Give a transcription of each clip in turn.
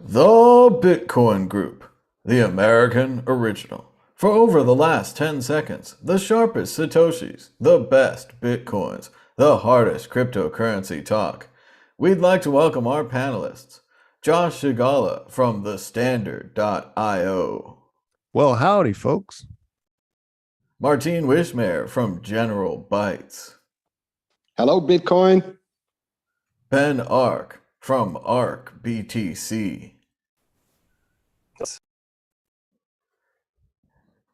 The Bitcoin Group, the American original. For over the last 10 seconds, the sharpest Satoshis, the best Bitcoins, the hardest cryptocurrency talk. We'd like to welcome our panelists, Josh Shigala from thestandard.io, Well, howdy, folks. Martine Wishmayer from General Bytes, Hello, Bitcoin. Ben Ark from Ark BTC,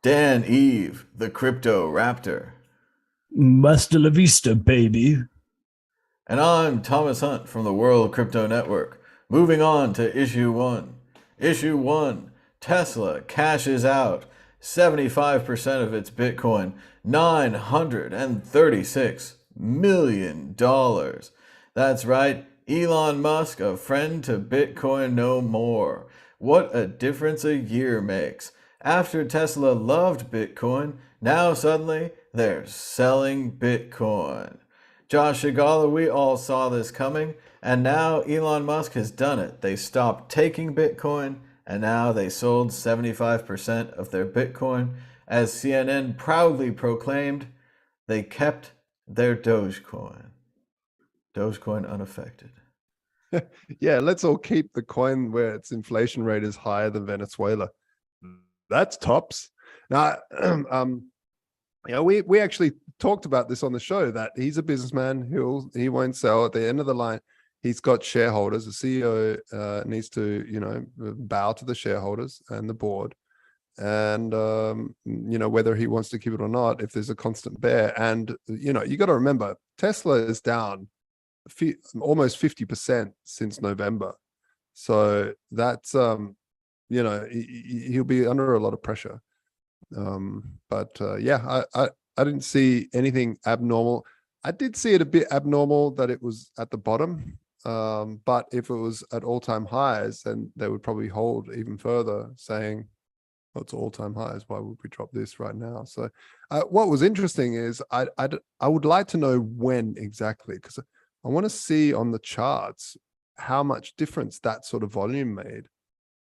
Dan Eve, the Crypto Raptor. Hasta la vista, baby. And I'm Thomas Hunt from the World Crypto Network. Moving on to issue one. Issue one, Tesla cashes out 75% of its Bitcoin, $936 million. That's right, Elon Musk, a friend to Bitcoin no more. What a difference a year makes. After Tesla loved Bitcoin, now suddenly they're selling Bitcoin. Josh Shigala, we all saw this coming, and now Elon Musk has done it. They stopped taking Bitcoin, and now they sold 75% of their Bitcoin. As CNN proudly proclaimed, they kept their Dogecoin. Dogecoin unaffected. Yeah, let's all keep the coin where its inflation rate is higher than Venezuela. That's tops. Now, we actually talked about this on the show, that he's a businessman. He won't sell. At the end of the line, he's got shareholders. The CEO needs to, bow to the shareholders and the board, and whether he wants to keep it or not, if there's a constant bear. And you got to remember, Tesla is down almost 50% since November, so that's he'll be under a lot of pressure. I didn't see anything abnormal. I did see it a bit abnormal that it was at the bottom, but if it was at all-time highs, then they would probably hold even further, saying, "Oh, it's all-time highs. Why would we drop this right now?" So, what was interesting is I would like to know when exactly, because I want to see on the charts how much difference that sort of volume made.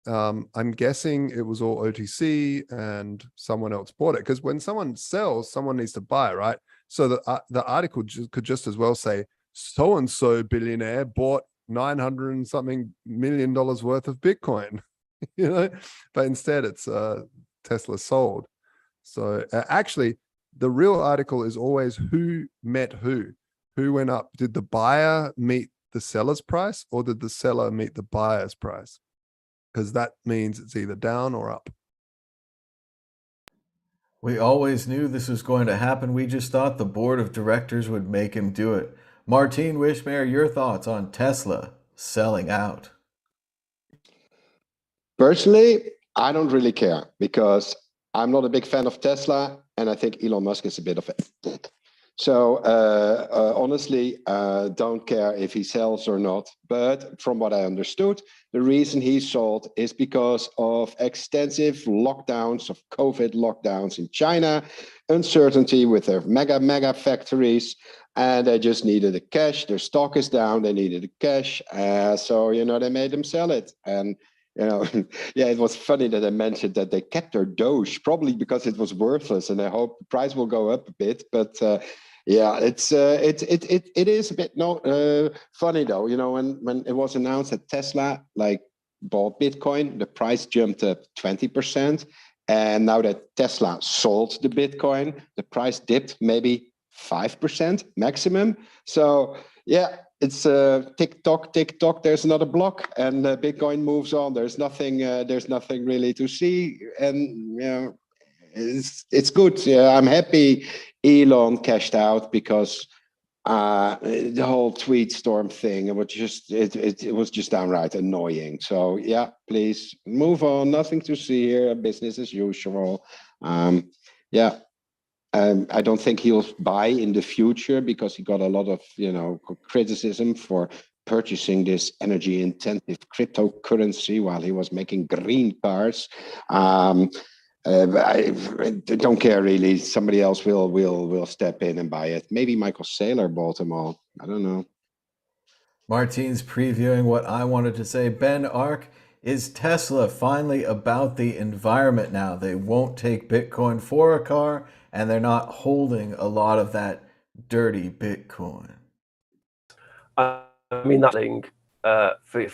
I'm guessing it was all OTC and someone else bought it, because when someone sells, someone needs to buy, right? So the article could just as well say, so-and-so billionaire bought 900 and something million worth of Bitcoin, but instead it's Tesla sold. So actually, the real article is always who met who went up. Did the buyer meet the seller's price, or did the seller meet the buyer's price? Because that means it's either down or up. We always knew this was going to happen. We just thought the board of directors would make him do it. Martine Wishmayer, your thoughts on Tesla selling out? Personally, I don't really care, because I'm not a big fan of Tesla, and I think Elon Musk is a bit of a dick. So honestly, don't care if he sells or not. But from what I understood, the reason he sold is because of extensive lockdowns, of COVID lockdowns in China, uncertainty with their mega factories, and they just needed the cash. Their stock is down, they needed the cash. So, they made them sell it. And yeah, it was funny that I mentioned that they kept their Doge, probably because it was worthless, and I hope the price will go up a bit. But yeah, it is a bit funny though. When it was announced that Tesla bought Bitcoin, the price jumped up 20%, and now that Tesla sold the Bitcoin, the price dipped maybe 5% maximum. So yeah. It's tick tock. There's another block, and Bitcoin moves on. There's nothing really to see, and it's good. Yeah, I'm happy Elon cashed out, because the whole tweet storm thing, it was just downright annoying. So yeah, please move on. Nothing to see here. Business as usual. Yeah. I don't think he'll buy in the future, because he got a lot of criticism for purchasing this energy-intensive cryptocurrency while he was making green cars. I don't care really. Somebody else will step in and buy it. Maybe Michael Saylor bought them all. I don't know. Martine's previewing what I wanted to say. Ben Ark, Is Tesla finally about the environment now? They won't take Bitcoin for a car, and they're not holding a lot of that dirty Bitcoin. I mean, that thing for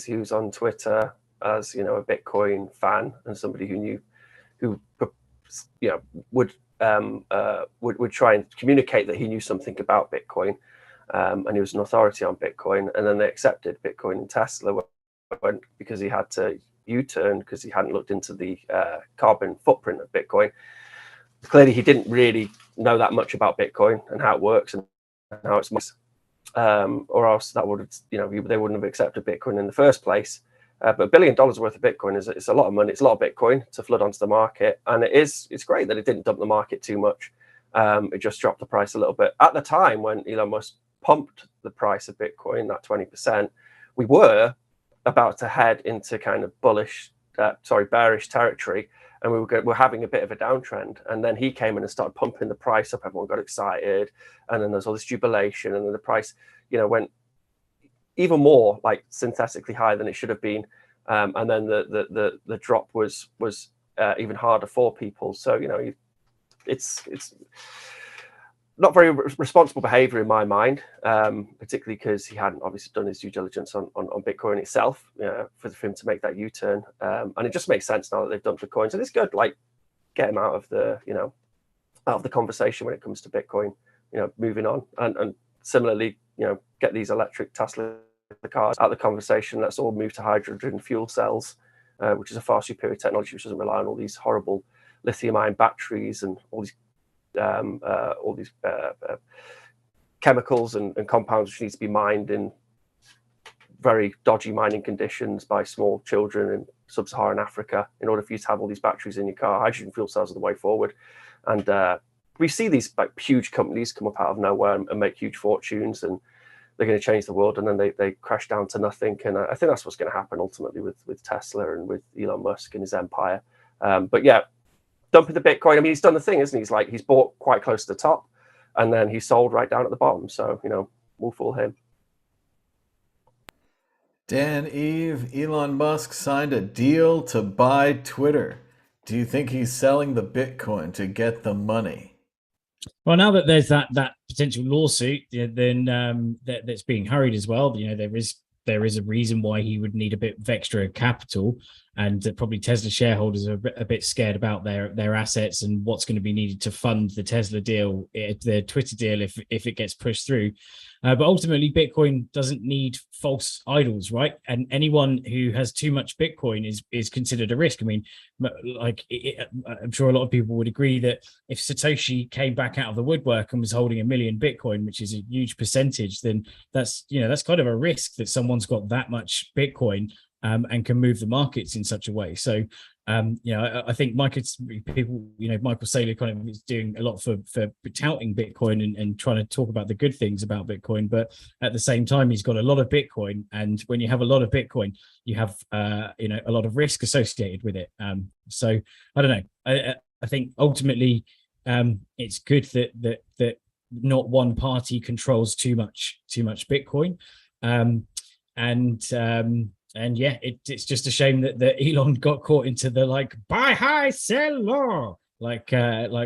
who's on Twitter as a Bitcoin fan and somebody who would try and communicate that he knew something about Bitcoin, and he was an authority on Bitcoin, and then they accepted Bitcoin and Tesla because he had to U-turn because he hadn't looked into the carbon footprint of Bitcoin. Clearly, he didn't really know that much about Bitcoin and how it works and how it's or else that would they wouldn't have accepted Bitcoin in the first place. But $1 billion worth of Bitcoin is a lot of money. It's a lot of Bitcoin to flood onto the market, and it's great that it didn't dump the market too much. It just dropped the price a little bit. At the time when Elon Musk pumped the price of Bitcoin, that 20%, we were about to head into kind of bearish territory, and we were having a bit of a downtrend. And then he came in and started pumping the price up. Everyone got excited, and then there's all this jubilation, and then the price, went even more like synthetically higher than it should have been. And then the drop was even harder for people. So it's not very responsible behavior in my mind, particularly because he hadn't obviously done his due diligence on Bitcoin itself, for him to make that U-turn. And it just makes sense now that they've dumped the coin. So it's good, like, get him out of the conversation when it comes to Bitcoin, moving on. And similarly, get these electric Tesla cars out of the conversation. Let's all move to hydrogen fuel cells, which is a far superior technology, which doesn't rely on all these horrible lithium-ion batteries and all these chemicals and compounds which need to be mined in very dodgy mining conditions by small children in sub-Saharan Africa in order for you to have all these batteries in your car. Hydrogen fuel cells are the way forward. And we see these like huge companies come up out of nowhere and make huge fortunes, and they're going to change the world, and then they crash down to nothing. And I think that's what's going to happen ultimately with Tesla and with Elon Musk and his empire. But yeah, dumping the Bitcoin. I mean, he's done the thing, isn't he? He's bought quite close to the top, and then he sold right down at the bottom. So, we'll fool him. Dan Eve, Elon Musk signed a deal to buy Twitter. Do you think he's selling the Bitcoin to get the money? Well, now that there's that potential lawsuit, then that's being hurried as well. There is a reason why he would need a bit of extra capital, and probably Tesla shareholders are a bit scared about their assets and what's going to be needed to fund the Tesla deal, the Twitter deal, if it gets pushed through. But ultimately, Bitcoin doesn't need false idols, right? And anyone who has too much Bitcoin is considered a risk. I mean, I'm sure a lot of people would agree that if Satoshi came back out of the woodwork and was holding 1 million Bitcoin, which is a huge percentage, then that's kind of a risk that someone's got that much Bitcoin and can move the markets in such a way. So, I think Michael Saylor kind of is doing a lot for touting Bitcoin and trying to talk about the good things about Bitcoin. But at the same time, he's got a lot of Bitcoin. And when you have a lot of Bitcoin, you have, a lot of risk associated with it. So I don't know. I think ultimately it's good that not one party controls too much Bitcoin. And yeah, it's just a shame that Elon got caught into the buy high, sell low, like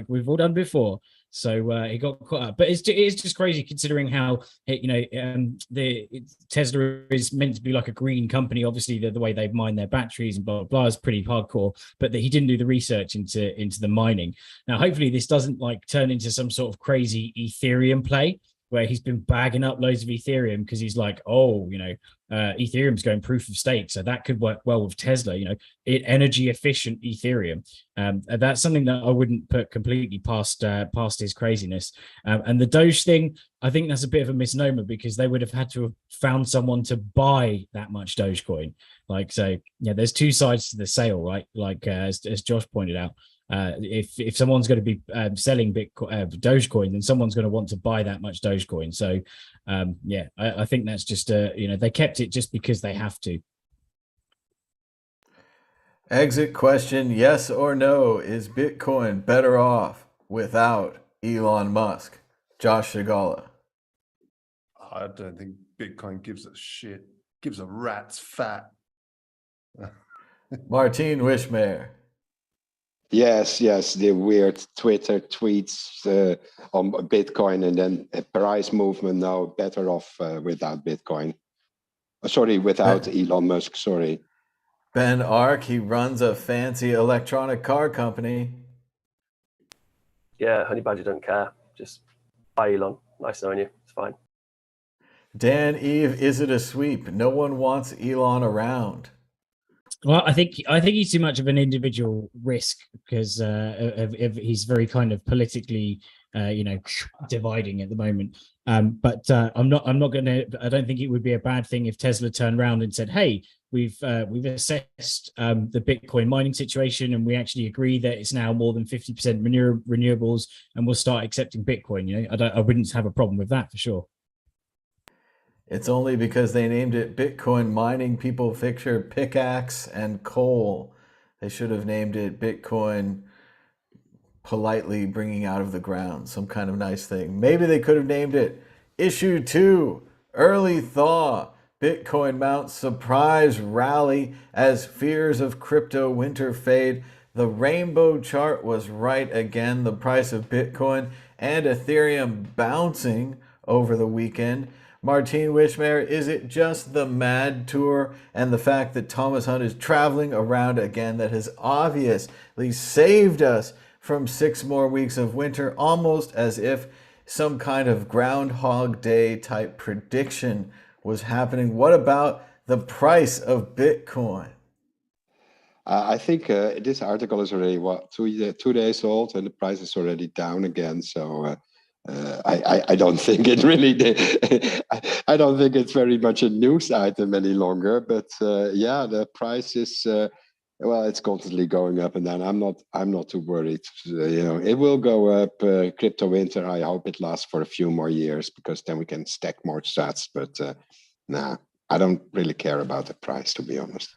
we've all done before. So he got caught up. But it's just crazy considering how the Tesla is meant to be like a green company. Obviously, the way they mine their batteries and blah blah blah is pretty hardcore. But that he didn't do the research into the mining. Now, hopefully, this doesn't turn into some sort of crazy Ethereum play, where he's been bagging up loads of Ethereum because he's like, Ethereum's going proof of stake, so that could work well with Tesla. Energy efficient Ethereum. That's something that I wouldn't put completely past his craziness. And the Doge thing, I think that's a bit of a misnomer because they would have had to have found someone to buy that much Dogecoin. There's two sides to the sale, right? As Josh pointed out. If someone's going to be selling Bitcoin, Dogecoin, then someone's going to want to buy that much Dogecoin. So, I think that's just they kept it just because they have to. Exit question: yes or no? Is Bitcoin better off without Elon Musk? Josh Shigala. I don't think Bitcoin gives a shit. Gives a rat's fat. Martin Wishmayer. Yes, the weird Twitter tweets on Bitcoin and then a price movement. No, better off without Bitcoin. Sorry, without Elon Musk. Sorry. Ben Ark, he runs a fancy electronic car company. Yeah, Honey Badger don't care. Just bye, Elon. Nice knowing you. It's fine. Dan Eve, is it a sweep? No one wants Elon around. Well, I think he's too much of an individual risk because he's very kind of politically, dividing at the moment. But I'm not going to. I don't think it would be a bad thing if Tesla turned around and said, "Hey, we've assessed the Bitcoin mining situation, and we actually agree that it's now more than 50% renewables, and we'll start accepting Bitcoin." You know, I wouldn't have a problem with that for sure. It's only because they named it Bitcoin mining people picture pickaxe and coal. They should have named it Bitcoin politely bringing out of the ground, some kind of nice thing. Maybe they could have named it Issue 2, Early Thaw. Bitcoin mounts surprise rally as fears of crypto winter fade. The rainbow chart was right again. The price of Bitcoin and Ethereum bouncing over the weekend. Martin Wishmayer, is it just the mad tour and the fact that Thomas Hunt is traveling around again that has obviously saved us from 6 more weeks of winter, almost as if some kind of Groundhog Day type prediction was happening? What about the price of Bitcoin? I think this article is already 2 days old, and the price is already down again. So I don't think it really. I don't think it's very much a news item any longer. But yeah, the price is it's constantly going up and down. I'm not too worried. It will go up. Crypto winter. I hope it lasts for a few more years because then we can stack more sats. But nah, I don't really care about the price, to be honest.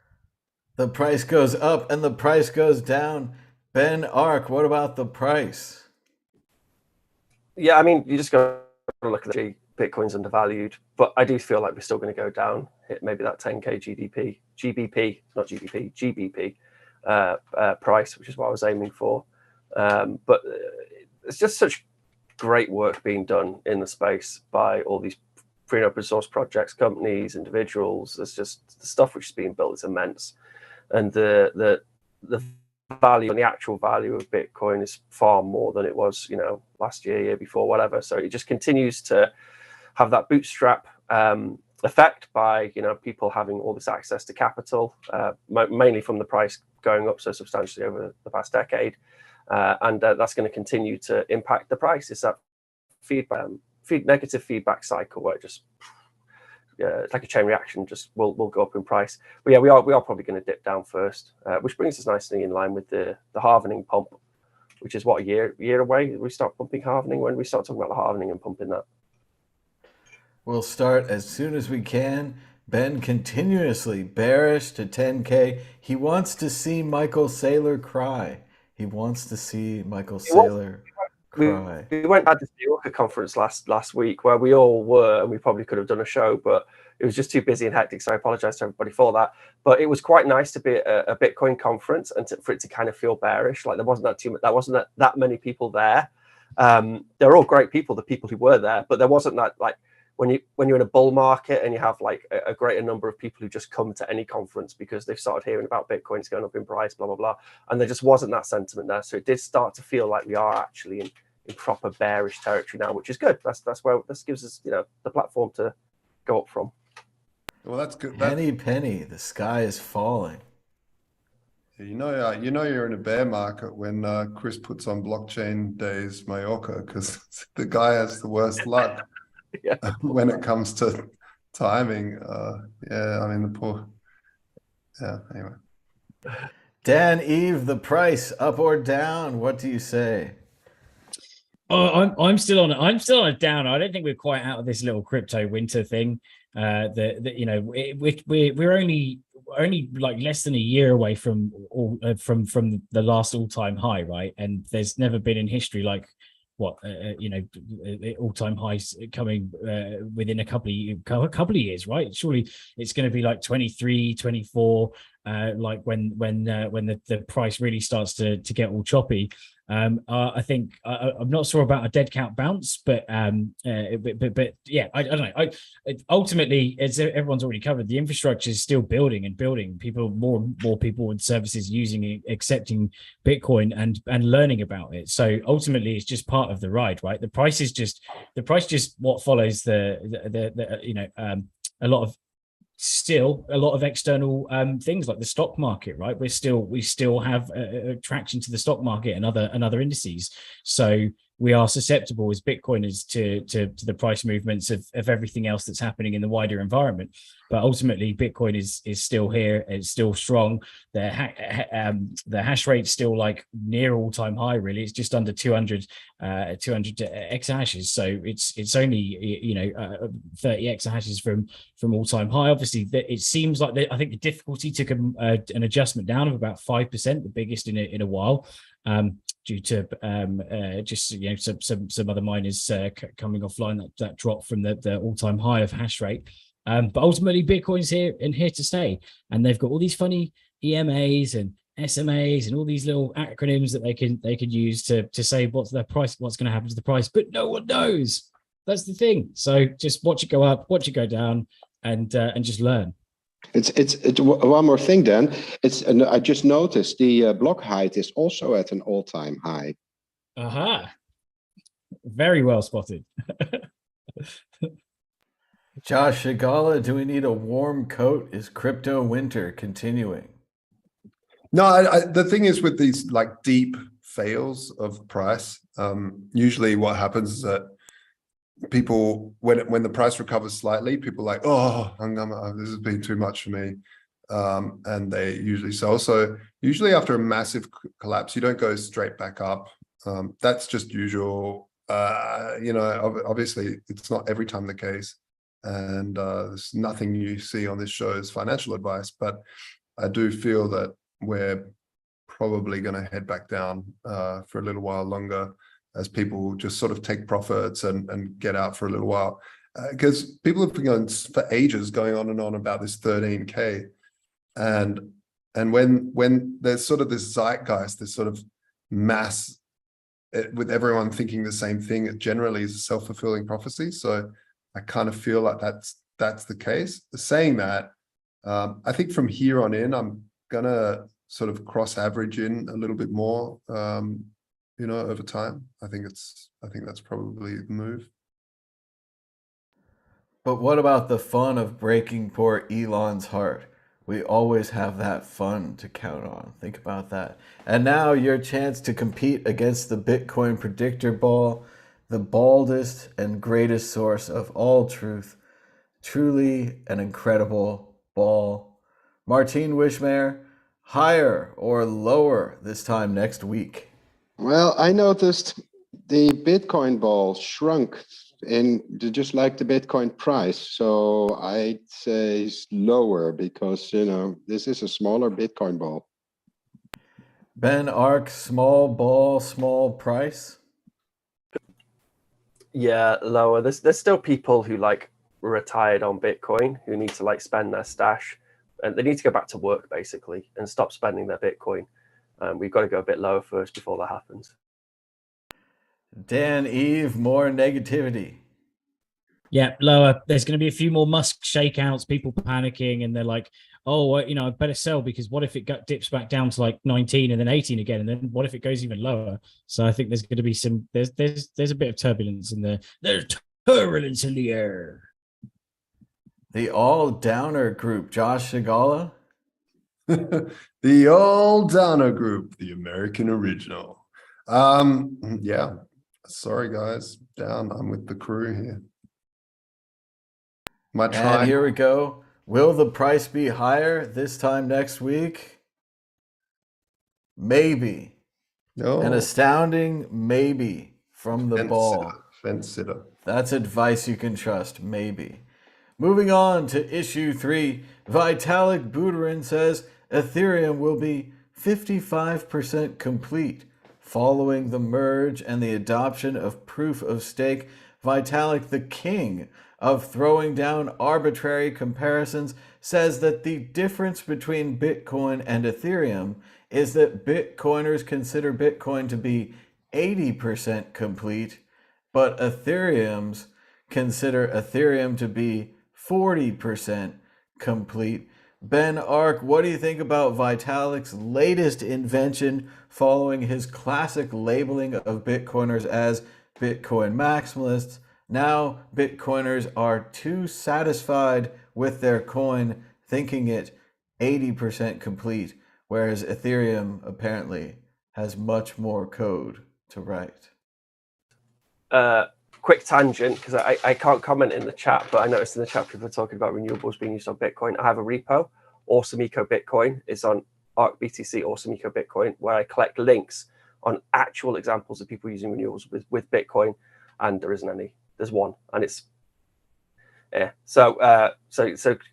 The price goes up and the price goes down. Ben Ark, what about the price? Yeah, I mean, you just got to look at the Bitcoin's undervalued, but I do feel like we're still going to go down, hit maybe that 10K GBP price, which is what I was aiming for. But it's just such great work being done in the space by all these free and open source projects, companies, individuals. There's just the stuff which is being built is immense, and the value and the actual value of Bitcoin is far more than it was, last year before, whatever. So it just continues to have that bootstrap effect by, people having all this access to capital, mainly from the price going up so substantially over the past decade. And that's going to continue to impact the price. It's that negative feedback cycle where it just, it's like a chain reaction, just will go up in price. But yeah, we are probably going to dip down first, which brings us nicely in line with the halvening pump, which is what, a year away. We start pumping halvening. When we start talking about the halvening and pumping that, we'll start as soon as we can. Ben continuously bearish to 10K. He wants to see Michael Saylor cry. He wants to see Michael Saylor cry. We went at this New Yorker conference last week where we all were, and we probably could have done a show, but it was just too busy and hectic. So I apologize to everybody for that. But it was quite nice to be at a Bitcoin conference and for it to kind of feel bearish. Like there wasn't that many people there. They're all great people, the people who were there, but there wasn't that, like, when you're in a bull market and you have like a greater number of people who just come to any conference because they've started hearing about Bitcoin's going up in price, blah, blah, blah. And there just wasn't that sentiment there. So it did start to feel like we are actually in proper bearish territory now, which is good. This gives us, the platform to go up from. Well, that's good. Penny, the sky is falling. You're in a bear market when Chris puts on blockchain days Mallorca, because the guy has the worst luck. Yeah. When it comes to timing. The poor. Yeah, anyway. Dan Eve, the price up or down? What do you say? Oh, I'm still on a down. I don't think we're quite out of this little crypto winter thing. We're only like less than a year away from the last all-time high, right? And there's never been in history like all-time highs coming within a couple of years, right? Surely it's going to be like 23, 24, like when the price really starts to get all choppy. I think I'm not sure about a dead cat bounce, but yeah, I don't know. Ultimately, as everyone's already covered, the infrastructure is still building and building. More and more people and services using it, accepting Bitcoin and learning about it. So ultimately, it's just part of the ride, right? The price just what follows a lot of external things like the stock market, right? We still have attraction to the stock market and other indices. So we are susceptible as Bitcoiners to the price movements of everything else that's happening in the wider environment. But ultimately, Bitcoin is still here. It's still strong. The hash rate's still like near all-time high. Really, it's just under 200 exahashes. So it's only 30 exahashes from all-time high. Obviously, it seems like I think the difficulty took an adjustment down of about 5%, the biggest in a while. Due to some other miners coming offline that dropped from the all-time high of hash rate. But ultimately, Bitcoin's here to stay, and they've got all these funny EMAs and SMAs and all these little acronyms that they can use to say what's their price, what's going to happen to the price, but no one knows. That's the thing. So just watch it go up, watch it go down, and just learn. It's one more thing, Dan. I just noticed the block height is also at an all-time high. Aha! Very well spotted. Josh Shigala, do we need a warm coat? Is crypto winter continuing? No, the thing is with these like deep fails of price, usually what happens is that people, when the price recovers slightly, people are like, oh, this has been too much for me, and they usually sell. So usually after a massive collapse, you don't go straight back up. That's just usual. Obviously it's not every time the case, and there's nothing you see on this show is financial advice, but I do feel that we're probably going to head back down for a little while longer, as people just sort of take profits and get out for a little while. Because people have been going for ages going on and on about this 13K. And when there's sort of this zeitgeist, this sort of mass, with everyone thinking the same thing, it generally is a self-fulfilling prophecy. So I kind of feel like that's the case. Saying that, I think from here on in, I'm going to sort of cross average in a little bit more, over time. I think that's probably the move. But what about the fun of breaking poor Elon's heart? We always have that fun to count on. Think about that. And now your chance to compete against the Bitcoin predictor ball, the baldest and greatest source of all truth. Truly an incredible ball. Martine Wishmare, higher or lower this time next week? Well, I noticed the Bitcoin ball shrunk just like the Bitcoin price. So I'd say lower because, this is a smaller Bitcoin ball. Ben Ark, small ball, small price? Yeah, lower. There's still people who retired on Bitcoin who need to spend their stash, and they need to go back to work basically and stop spending their Bitcoin. We've got to go a bit lower first before that happens. Dan Eve, more negativity. Yeah, lower. There's going to be a few more Musk shakeouts, people panicking, and they're like, oh, I better sell because what if it dips back down to 19 and then 18 again, and then what if it goes even lower? So I think there's going to be there's a bit of turbulence in the there's turbulence in the air. The all downer group, Josh Shigala. The all downer group, the American original. Yeah. Sorry guys, down. I'm with the crew here. And here we go. Will the price be higher this time next week? Maybe. No. An astounding maybe from the ball. Fence sitter. That's advice you can trust. Maybe. Moving on to issue 3. Vitalik Buterin says Ethereum will be 55% complete Following the merge and the adoption of proof of stake, Vitalik, the king of throwing down arbitrary comparisons, says that the difference between Bitcoin and Ethereum is that Bitcoiners consider Bitcoin to be 80% complete, but Ethereums consider Ethereum to be 40% complete. Ben Ark, what do you think about Vitalik's latest invention following his classic labeling of Bitcoiners as Bitcoin maximalists? Now Bitcoiners are too satisfied with their coin, thinking it 80% complete, whereas Ethereum apparently has much more code to write. Quick tangent, because I can't comment in the chat, but I noticed in the chat people are talking about renewables being used on Bitcoin. I have a repo, Awesome Eco Bitcoin. It's on Arc BTC, Awesome Eco Bitcoin, where I collect links on actual examples of people using renewables with Bitcoin, and there isn't any. There's one, and it's so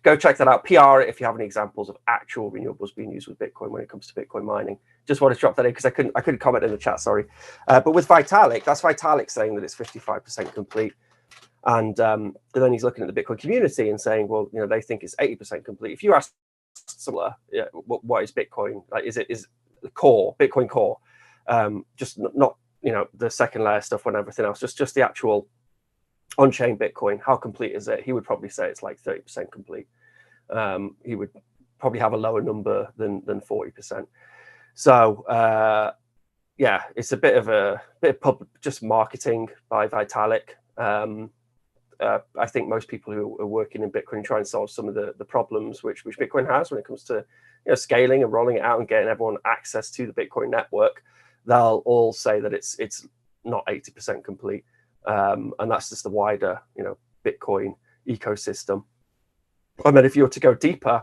go check that out. PR it if you have any examples of actual renewables being used with Bitcoin when it comes to Bitcoin mining. Just want to drop that in because I couldn't comment in the chat. Sorry, but with Vitalik, that's Vitalik saying that it's 55% complete, and then he's looking at the Bitcoin community and saying, well, they think it's 80% complete. If you ask similar, what is Bitcoin? Like, is the core Bitcoin core? Just not the second layer stuff and everything else. Just the actual on-chain Bitcoin, how complete is it? He would probably say it's like 30% complete. He would probably have a lower number than 40%. So it's a bit of just marketing by Vitalik. I think most people who are working in Bitcoin try and solve some of the problems which Bitcoin has when it comes to scaling and rolling it out and getting everyone access to the Bitcoin network. They'll all say that it's not 80% complete. And that's just the wider, Bitcoin ecosystem. And then if you were to go deeper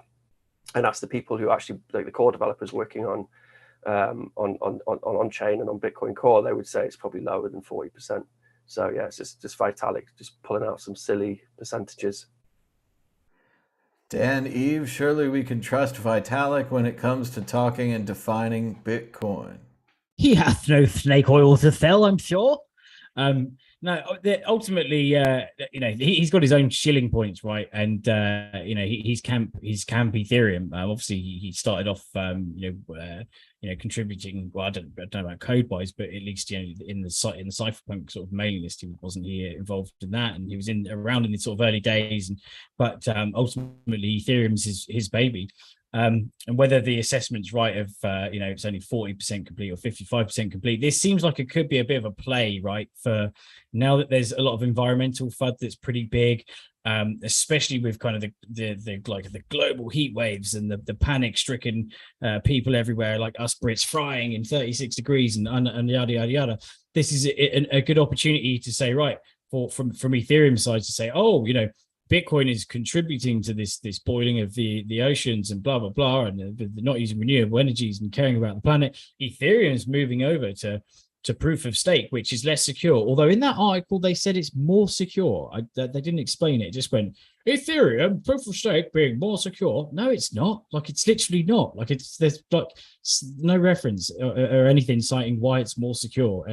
and ask the people who actually, like the core developers working on chain and on Bitcoin Core, they would say it's probably lower than 40%. So yeah, it's just Vitalik just pulling out some silly percentages. Dan Eve, surely we can trust Vitalik when it comes to talking and defining Bitcoin. He hath no snake oil to sell, I'm sure. No, ultimately, he's got his own shilling points, right? And he's camp Ethereum. Obviously, he started off, contributing. Well, I don't know about code wise, but at least in the cypherpunk sort of mailing list, he wasn't involved in that, and he was around in the sort of early days. But ultimately, Ethereum's his baby. And whether the assessment's right of it's only 40% complete or 55% complete, this seems like it could be a bit of a play, right? For now that there's a lot of environmental FUD that's pretty big, especially with kind of the global heat waves and the panic-stricken people everywhere, like us Brits frying in 36 degrees and yada yada yada. This is a good opportunity to say, right, from Ethereum side to say, Bitcoin is contributing to this boiling of the oceans and blah, blah, blah, and they're not using renewable energies and caring about the planet. Ethereum is moving over to proof of stake, which is less secure. Although in that article, they said it's more secure. They didn't explain it. It just went, Ethereum, proof of stake being more secure. No, it's not. Like, it's literally not. Like, there's like no reference or anything citing why it's more secure.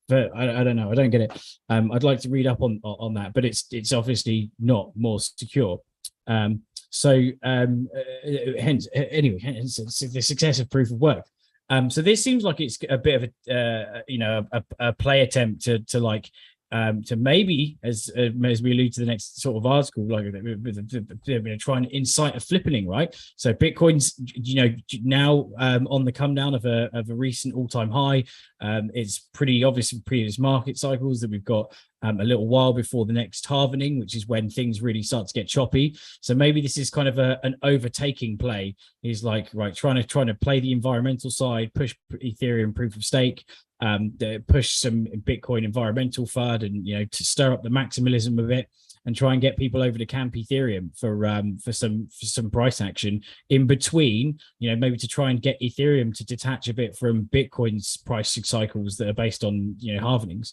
But I don't know. I don't get it. I'd like to read up on that, but it's obviously not more secure. Hence the success of proof of work. So this seems like it's a bit of a play attempt to maybe, as we allude to the next sort of article, like try and incite a flippening, right? So Bitcoin's now on the come down of a recent all-time high. It's pretty obvious in previous market cycles that we've got a little while before the next halvening, which is when things really start to get choppy. So maybe this is kind of an overtaking play. Is like, right, trying to play the environmental side, push Ethereum proof of stake, push some Bitcoin environmental FUD, and to stir up the maximalism of it, and try and get people over to camp Ethereum for some price action in between. Maybe to try and get Ethereum to detach a bit from Bitcoin's price cycles that are based on halvenings.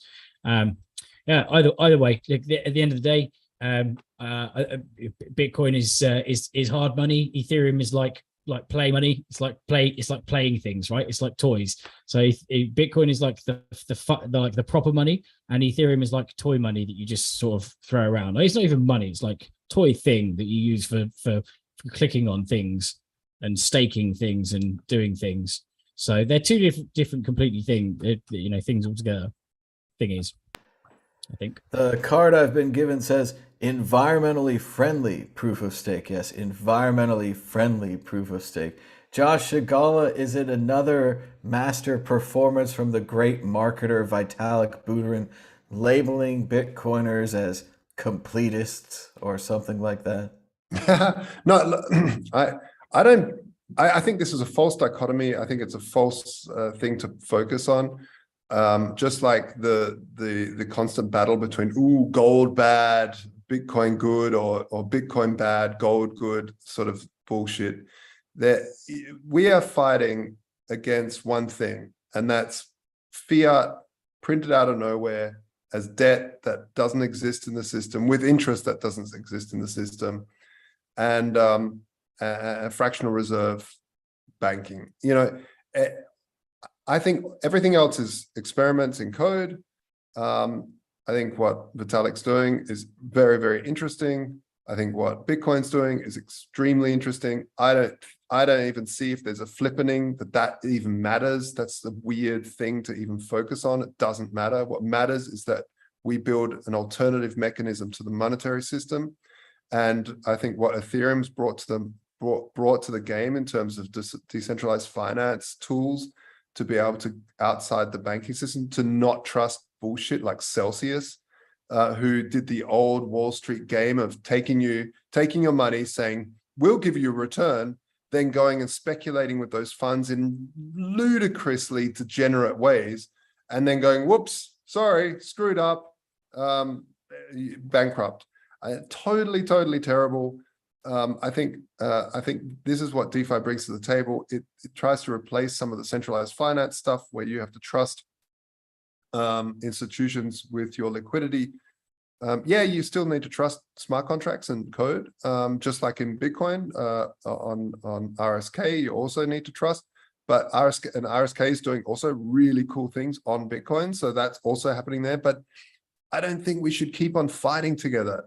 Either way, at the end of the day, Bitcoin is hard money. Ethereum is like like play money. It's like playing things, right? It's like toys. So Bitcoin is like the proper money, and Ethereum is like toy money that you just sort of throw around. It's not even money. It's like toy thing that you use for clicking on things and staking things and doing things. So they're two different completely things altogether. Thingies, I think. The card I've been given says environmentally friendly proof of stake. Yes, environmentally friendly proof of stake. Josh Shigala, is it another master performance from the great marketer Vitalik Buterin labeling Bitcoiners as completists or something like that? No, I don't. I think this is a false dichotomy. I think it's a false thing to focus on. Just like the constant battle between gold bad, Bitcoin good, or Bitcoin bad, gold good, sort of bullshit. That we are fighting against one thing, and that's fiat printed out of nowhere as debt that doesn't exist in the system, with interest that doesn't exist in the system, and a fractional reserve banking. I think everything else is experiments in code. I think what Vitalik's doing is very, very interesting. I think what Bitcoin's doing is extremely interesting. I don't even see if there's a flippening that even matters. That's the weird thing to even focus on. It doesn't matter. What matters is that we build an alternative mechanism to the monetary system. And I think what Ethereum's brought to the game in terms of decentralized finance tools to be able to, outside the banking system, to not trust bullshit like Celsius, who did the old Wall Street game of taking your money, saying, we'll give you a return, then going and speculating with those funds in ludicrously degenerate ways, and then going, whoops, sorry, screwed up, bankrupt. Totally terrible. I think this is what DeFi brings to the table. It tries to replace some of the centralized finance stuff where you have to trust institutions with your liquidity. Yeah, you still need to trust smart contracts and code, just like in Bitcoin. On RSK, you also need to trust. But RSK is doing also really cool things on Bitcoin, so that's also happening there. But I don't think we should keep on fighting together.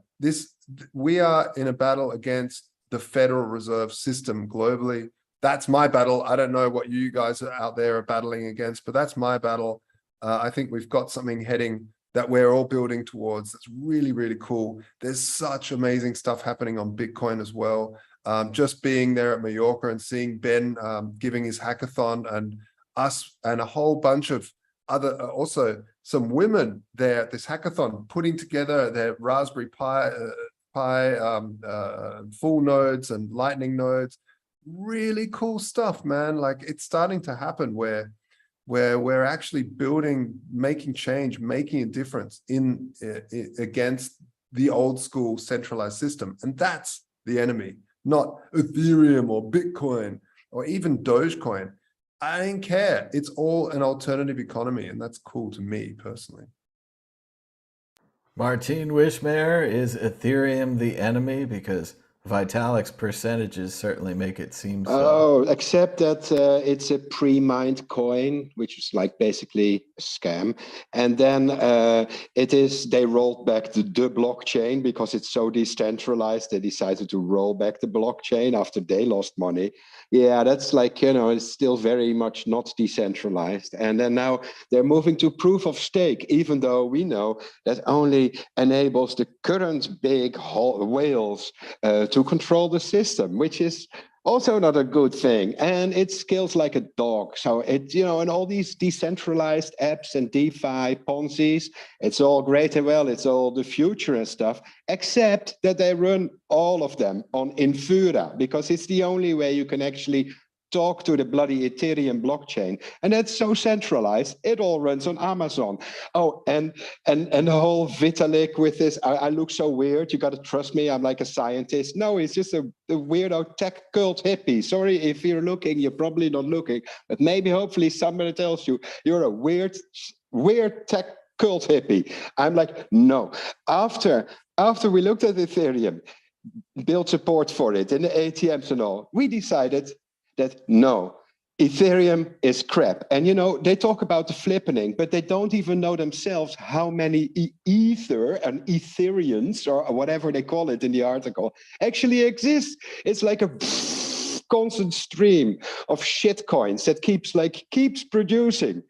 We are in a battle against the Federal Reserve System globally. That's my battle. I don't know what you guys are out there are battling against, but that's my battle. I think we've got something heading that we're all building towards. That's really, really cool. There's such amazing stuff happening on Bitcoin as well. Just being there at Mallorca and seeing Ben giving his hackathon, and us and a whole bunch of other, also some women there at this hackathon, putting together their Raspberry Pi full nodes and Lightning nodes. Really cool stuff, man. Like, it's starting to happen where we're actually building, making change, making a difference against the old school centralized system. And that's the enemy, not Ethereum or Bitcoin or even Dogecoin. I don't care. It's all an alternative economy, and that's cool to me personally. Martin Wishmayer, is Ethereum the enemy? Because Vitalik's percentages certainly make it seem so. Oh, except that it's a pre-mined coin, which is like basically a scam. And then they rolled back the blockchain because it's so decentralized. They decided to roll back the blockchain after they lost money. Yeah, that's like, it's still very much not decentralized. And then now they're moving to proof of stake, even though we know that only enables the current big whales to control the system, which is also not a good thing. And it scales like a dog. So it, and all these decentralized apps and DeFi, Ponzi's, it's all great and well. It's all the future and stuff, except that they run all of them on Infura, because it's the only way you can actually talk to the bloody Ethereum blockchain. And that's so centralized, it all runs on Amazon. Oh, and the whole Vitalik with this, I look so weird, you gotta trust me, I'm like a scientist. No, he's just a weirdo tech cult hippie. Sorry, if you're looking, you're probably not looking, but maybe hopefully somebody tells you you're a weird tech cult hippie. I'm like, no. After we looked at Ethereum, built support for it in the ATMs and all, we decided that no, Ethereum is crap. And they talk about the flippening, but they don't even know themselves how many ether and Ethereans or whatever they call it in the article actually exist. It's like a constant stream of shit coins that keeps producing.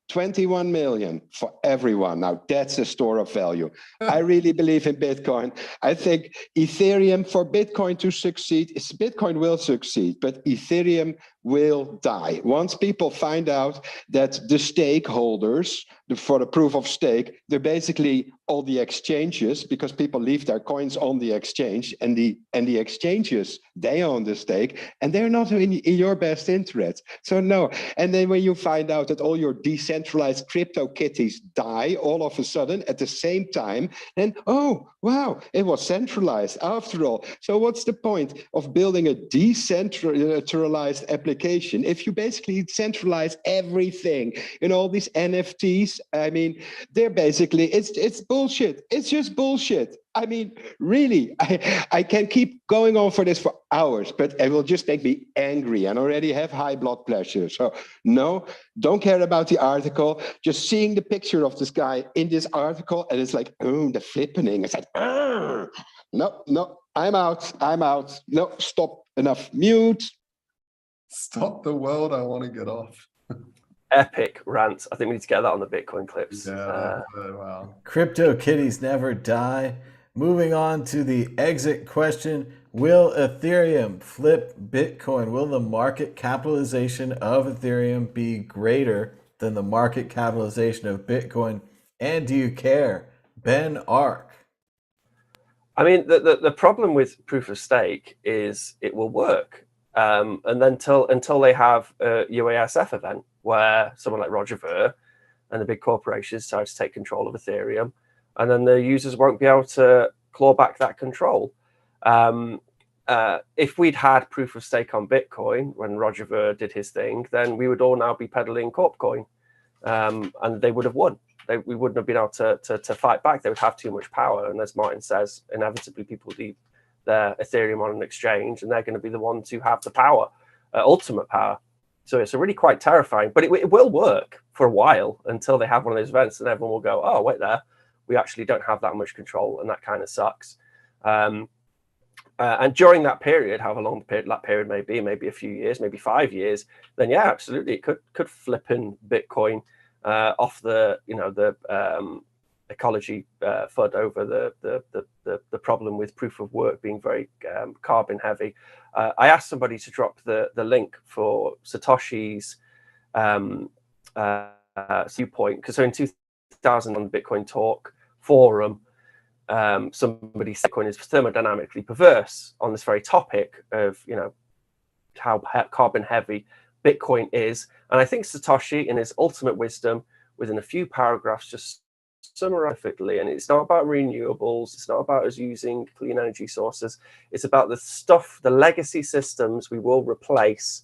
21 million for everyone. Now that's a store of value. I really believe in Bitcoin. I think Ethereum, for Bitcoin to succeed, Bitcoin will succeed, but Ethereum will die. Once people find out that the stakeholders for the proof of stake, they're basically all the exchanges, because people leave their coins on the exchange, and the exchanges, they own the stake, and they're not in your best interest. So no. And then when you find out that all your decentralized crypto kitties die all of a sudden at the same time, then oh wow, it was centralized after all. So what's the point of building a decentralized application if you basically centralize everything? All these NFTs, I mean, they're basically, it's bullshit. It's just bullshit. I mean, really, I can keep going on for this for hours, but it will just make me angry and already have high blood pressure. So no, don't care about the article. Just seeing the picture of this guy in this article, and it's like, oh, the flippening. It's like, no, I'm out. No, stop, enough, mute. Stop the world, I want to get off. Epic rant. I think we need to get that on the Bitcoin clips. Yeah, wow. Crypto kitties never die. Moving on to the exit question. Will Ethereum flip Bitcoin? Will the market capitalization of Ethereum be greater than the market capitalization of Bitcoin? And do you care? Ben Ark. I mean, the problem with proof of stake is it will work. And then until they have a UASF event where someone like Roger Ver and the big corporations decide to take control of Ethereum, and then the users won't be able to claw back that control. If we'd had proof of stake on Bitcoin when Roger Ver did his thing, then we would all now be peddling Corpcoin, and they would have won. We wouldn't have been able to fight back. They would have too much power, and as Martin says, inevitably people leave their Ethereum on an exchange, and they're going to be the ones who have the power, ultimate power. So it's really quite terrifying, but it will work for a while until they have one of those events, and everyone will go, oh, wait there, we actually don't have that much control, and that kind of sucks. And during that period, however long that period may be a few years, maybe 5 years, then yeah, absolutely, it could flip in Bitcoin off the ecology FUD over the problem with proof of work being very carbon heavy. I asked somebody to drop the link for Satoshi's viewpoint, because so in 2000 on the Bitcoin Talk forum, somebody said Bitcoin is thermodynamically perverse on this very topic of how carbon heavy Bitcoin is. And I think Satoshi, in his ultimate wisdom, within a few paragraphs, just summarized perfectly. And it's not about renewables. It's not about us using clean energy sources. It's about the stuff, the legacy systems we will replace.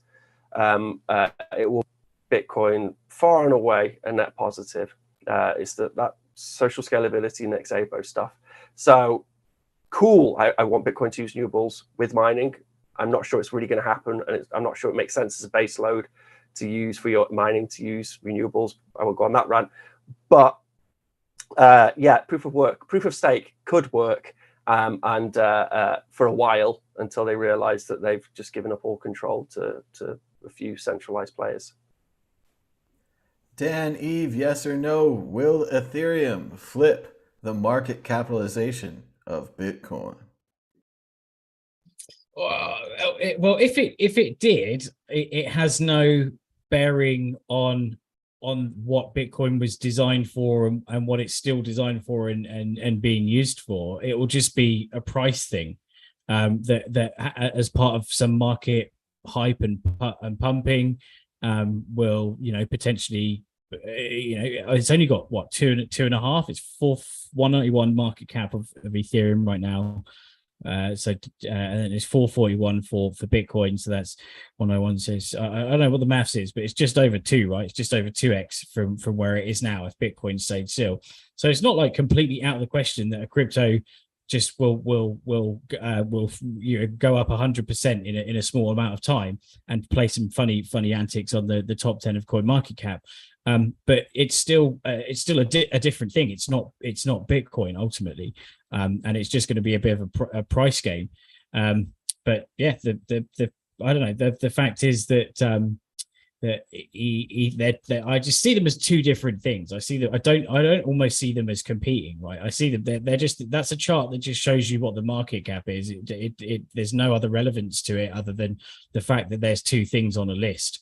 It will Bitcoin far and away a net positive. It's that social scalability and Exabo stuff. So cool. I want Bitcoin to use renewables with mining. I'm not sure it's really going to happen, and I'm not sure it makes sense as a base load to use for your mining to use renewables. I will go on that rant. But yeah, proof of work, proof of stake could work, and for a while until they realize that they've just given up all control to a few centralized players. Dan Eve, yes or no? Will Ethereum flip the market capitalization of Bitcoin? Well, if it did, it has no bearing on what Bitcoin was designed for and what it's still designed for and being used for. It will just be a price thing that as part of some market hype and pumping will potentially it's only got what two and a half. It's 191 market cap of Ethereum right now. And then it's 441 for Bitcoin, so that's 101. Says I don't know what the maths is, but it's just over 2, right? It's just over 2x from where it is now if Bitcoin stayed still. So it's not like completely out of the question that a crypto just will go up 100% in a small amount of time and play some funny antics on the top 10 of CoinMarketCap. But it's still a different thing. It's not Bitcoin ultimately, and it's just going to be a bit of a price game. But yeah, I don't know. The fact is that I just see them as two different things. I see that I don't almost see them as competing, right? I see that they're just, that's a chart that just shows you what the market cap is. There's no other relevance to it other than the fact that there's two things on a list.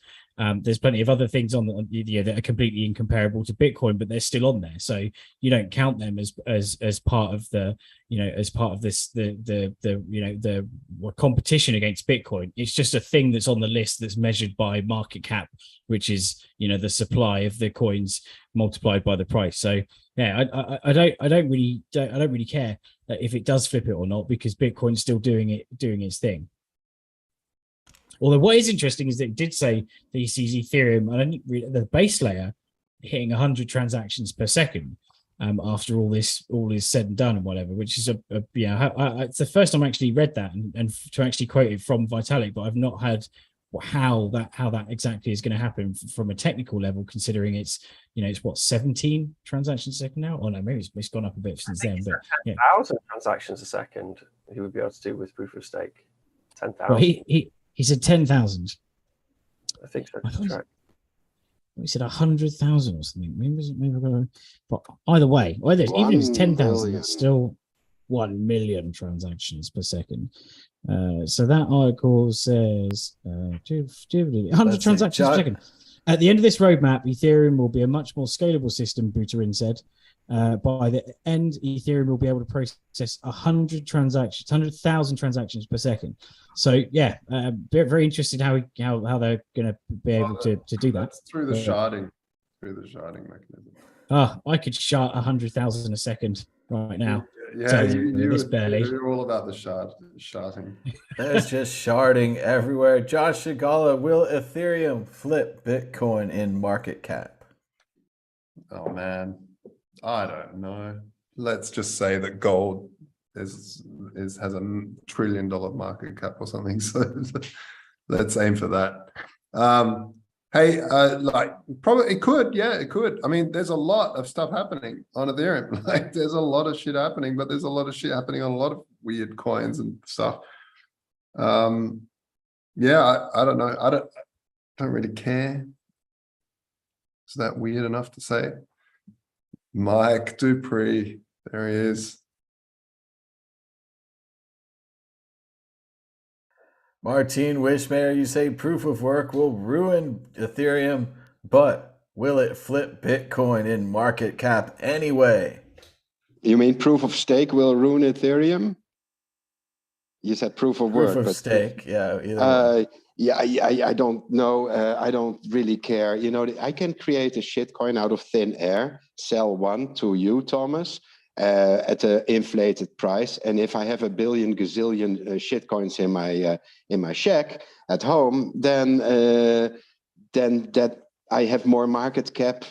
There's plenty of other things on that are completely incomparable to Bitcoin, but they're still on there. So you don't count them as part of the, as part of this, the competition against Bitcoin. It's just a thing that's on the list that's measured by market cap, which is, the supply of the coins multiplied by the price. So yeah, I don't really care if it does flip it or not, because Bitcoin's still doing its thing. Although what is interesting is that it did say that he sees Ethereum, I don't read the base layer, hitting 100 transactions per second after all is said and done and whatever, which is it's the first time I actually read that and to actually quote it from Vitalik, but I've not heard how that exactly is going to happen from a technical level, considering it's what, 17 transactions a second now? Oh no, maybe it's gone up a bit since then. But 10,000 transactions a second he would be able to do with proof of stake. 10,000. Well, he said 10,000. I think so. He said 100,000 or something. Maybe but either way, even if it's 10,000, it's still 1 million transactions per second. So that article says 100 transactions per second. At the end of this roadmap, Ethereum will be a much more scalable system, Buterin said. By the end, Ethereum will be able to process 100,000 transactions per second. So yeah, very interested how they're going to be able to do that. That's through the sharding mechanism. I could shard 100,000 a second right now. Yeah, so you're all about the sharding. There's just sharding everywhere. Josh Shigala, will Ethereum flip Bitcoin in market cap? Oh man, I don't know. Let's just say that gold has a $1 trillion market cap or something. So let's aim for that. Hey, probably it could. Yeah, it could. I mean, there's a lot of stuff happening on Ethereum. Like, there's a lot of shit happening, but there's a lot of shit happening on a lot of weird coins and stuff. Yeah, I don't know. I don't really care. Is that weird enough to say? Mike Dupree, there he is. Martine Wishmayer, you say proof of work will ruin Ethereum, but will it flip Bitcoin in market cap anyway? You mean proof of stake will ruin Ethereum? You said proof of work. Proof of stake, yeah. Yeah, I don't know. I don't really care. I can create a shitcoin out of thin air, sell one to you, Thomas, at an inflated price. And if I have a billion gazillion shitcoins in my shack at home, then that I have more market cap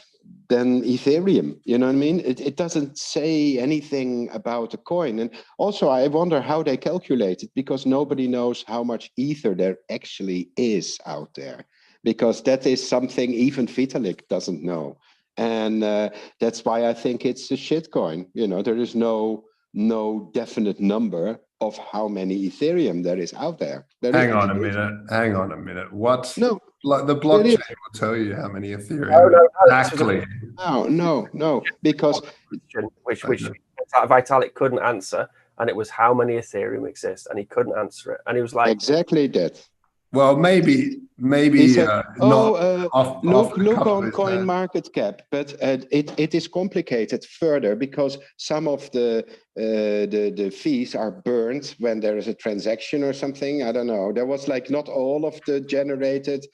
than Ethereum. You know what I mean? It doesn't say anything about a coin. And also, I wonder how they calculate it, because nobody knows how much Ether there actually is out there, because that is something even Vitalik doesn't know. And that's why I think it's a shitcoin. There is no definite number of how many Ethereum there is out there. Hang on a minute. What? No. Like the blockchain will tell you how many Ethereum exactly. No, because which Vitalik couldn't answer, and it was how many Ethereum exist, and he couldn't answer it, and he was like, exactly that. Well, maybe said, look on CoinMarketCap, but it is complicated further, because some of the fees are burned when there is a transaction or something. I don't know. There was not all of the generated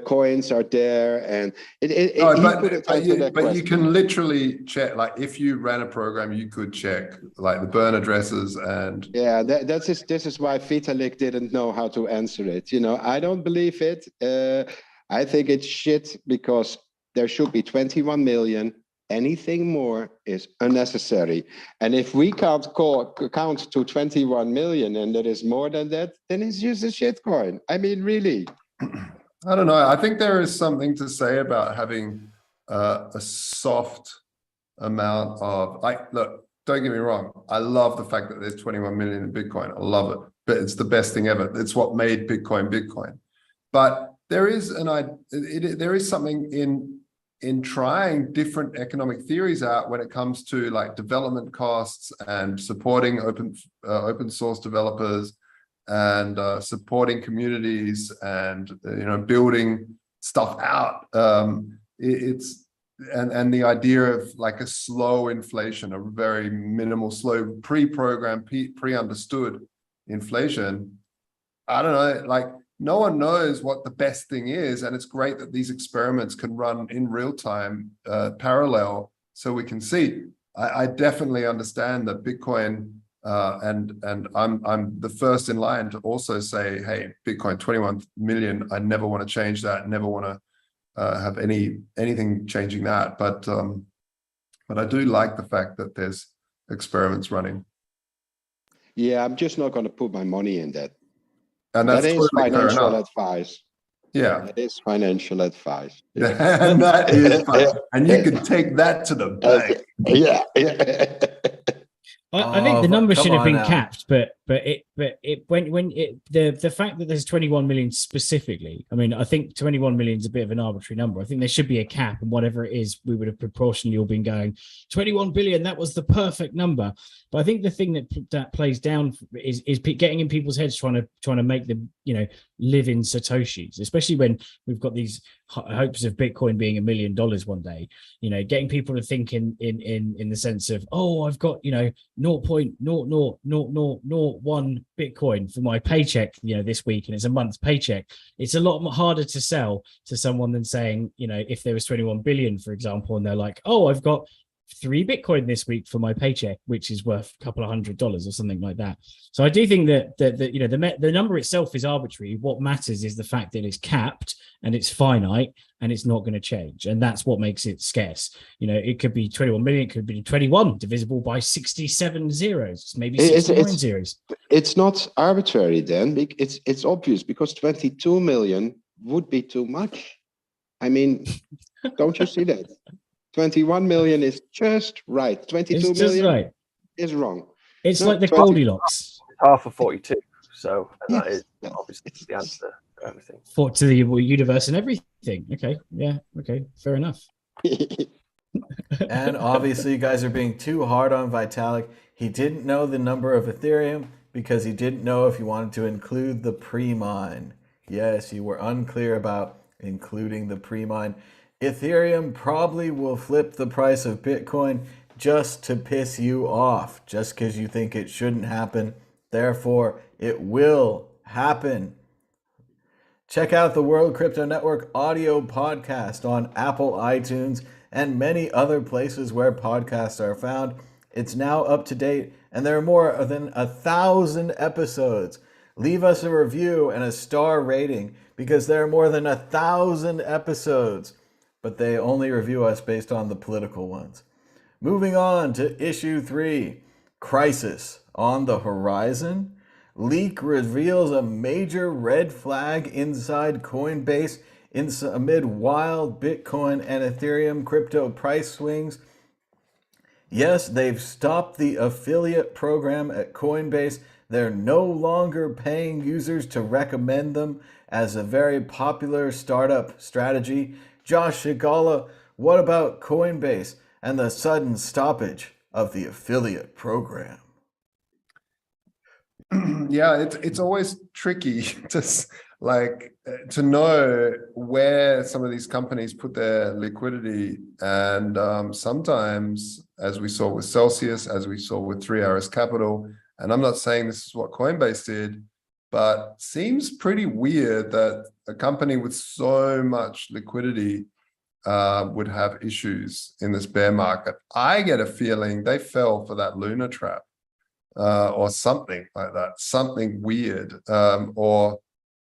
coins are there, and but you can literally check. Like, if you ran a program, you could check the burn addresses and this is why Vitalik didn't know how to answer it. I don't believe it. I think it's shit, because there should be 21 million anything more is unnecessary. And if we can't count to 21 million and there is more than that, then it's just a shitcoin. I mean, really. I don't know. I think there is something to say about having a soft amount of, like, look, don't get me wrong. I love the fact that there's 21 million in Bitcoin. I love it, but it's the best thing ever. It's what made Bitcoin Bitcoin. But there is there is something in trying different economic theories out when it comes to like development costs and supporting open source developers and supporting communities and building stuff out. And the idea of like a slow inflation, a very minimal, slow, pre-programmed, pre-understood inflation. I don't know, like no one knows what the best thing is, and it's great that these experiments can run in real time, parallel, so we can see. I definitely understand that Bitcoin. And I'm the first in line to also say, hey, Bitcoin 21 million. I never want to change that. Never want to have anything changing that. But I do like the fact that there's experiments running. Yeah, I'm just not going to put my money in that. And that's that is totally financial advice. Yeah, that is financial advice. Yeah. And that is fine. And you can take that to the bank. Yeah. I think the number should have been now. capped, but the fact that there's 21 million specifically, I mean, I think 21 million is a bit of an arbitrary number. I think there should be a cap, and whatever it is, we would have proportionally all been going 21 billion. That was the perfect number. But I think the thing that plays down is getting in people's heads, trying to make them live in satoshis, especially when we've got these hopes of Bitcoin being $1 million one day. Getting people to think in the sense of, oh, I've got 0.00001 Bitcoin for my paycheck this week, and it's a month's paycheck. It's a lot harder to sell to someone than saying, if there was 21 billion, for example, and they're like, oh, I've got 3 Bitcoin this week for my paycheck, which is worth a couple of $100 or something like that. So I do think that the number itself is arbitrary. What matters is the fact that it's capped and it's finite and it's not going to change, and that's what makes it scarce. It could be 21 million, it could be 21 divisible by 67 zeros, maybe 69 zeros. It's not arbitrary then. It's obvious, because 22 million would be too much. I mean, don't you see that? 21 million is just right. 22 million right. is wrong. It's like the Goldilocks. Half of 42. So that is obviously the answer to everything. To the universe and everything. Okay. Yeah. Okay. Fair enough. And obviously, you guys are being too hard on Vitalik. He didn't know the number of Ethereum because he didn't know if he wanted to include the pre-mine. Yes, you were unclear about including the pre-mine. Ethereum probably will flip the price of Bitcoin just to piss you off, just because you think it shouldn't happen. Therefore, it will happen. Check out the World Crypto Network audio podcast on Apple, iTunes, and many other places where podcasts are found. It's now up to date, and there are more than 1,000 episodes. Leave us a review and a star rating, because there are more than 1,000 episodes, but they only review us based on the political ones. Moving on to issue 3, crisis on the horizon. Leak reveals a major red flag inside Coinbase amid wild Bitcoin and Ethereum crypto price swings. Yes, they've stopped the affiliate program at Coinbase. They're no longer paying users to recommend them as a very popular startup strategy. Josh Shigala, what about Coinbase and the sudden stoppage of the affiliate program? Yeah, it's always tricky to know where some of these companies put their liquidity, and sometimes, as we saw with Celsius, as we saw with 3RS Capital, and I'm not saying this is what Coinbase did, but seems pretty weird that a company with so much liquidity would have issues in this bear market. I get a feeling they fell for that Luna trap. Or something like that, something weird, or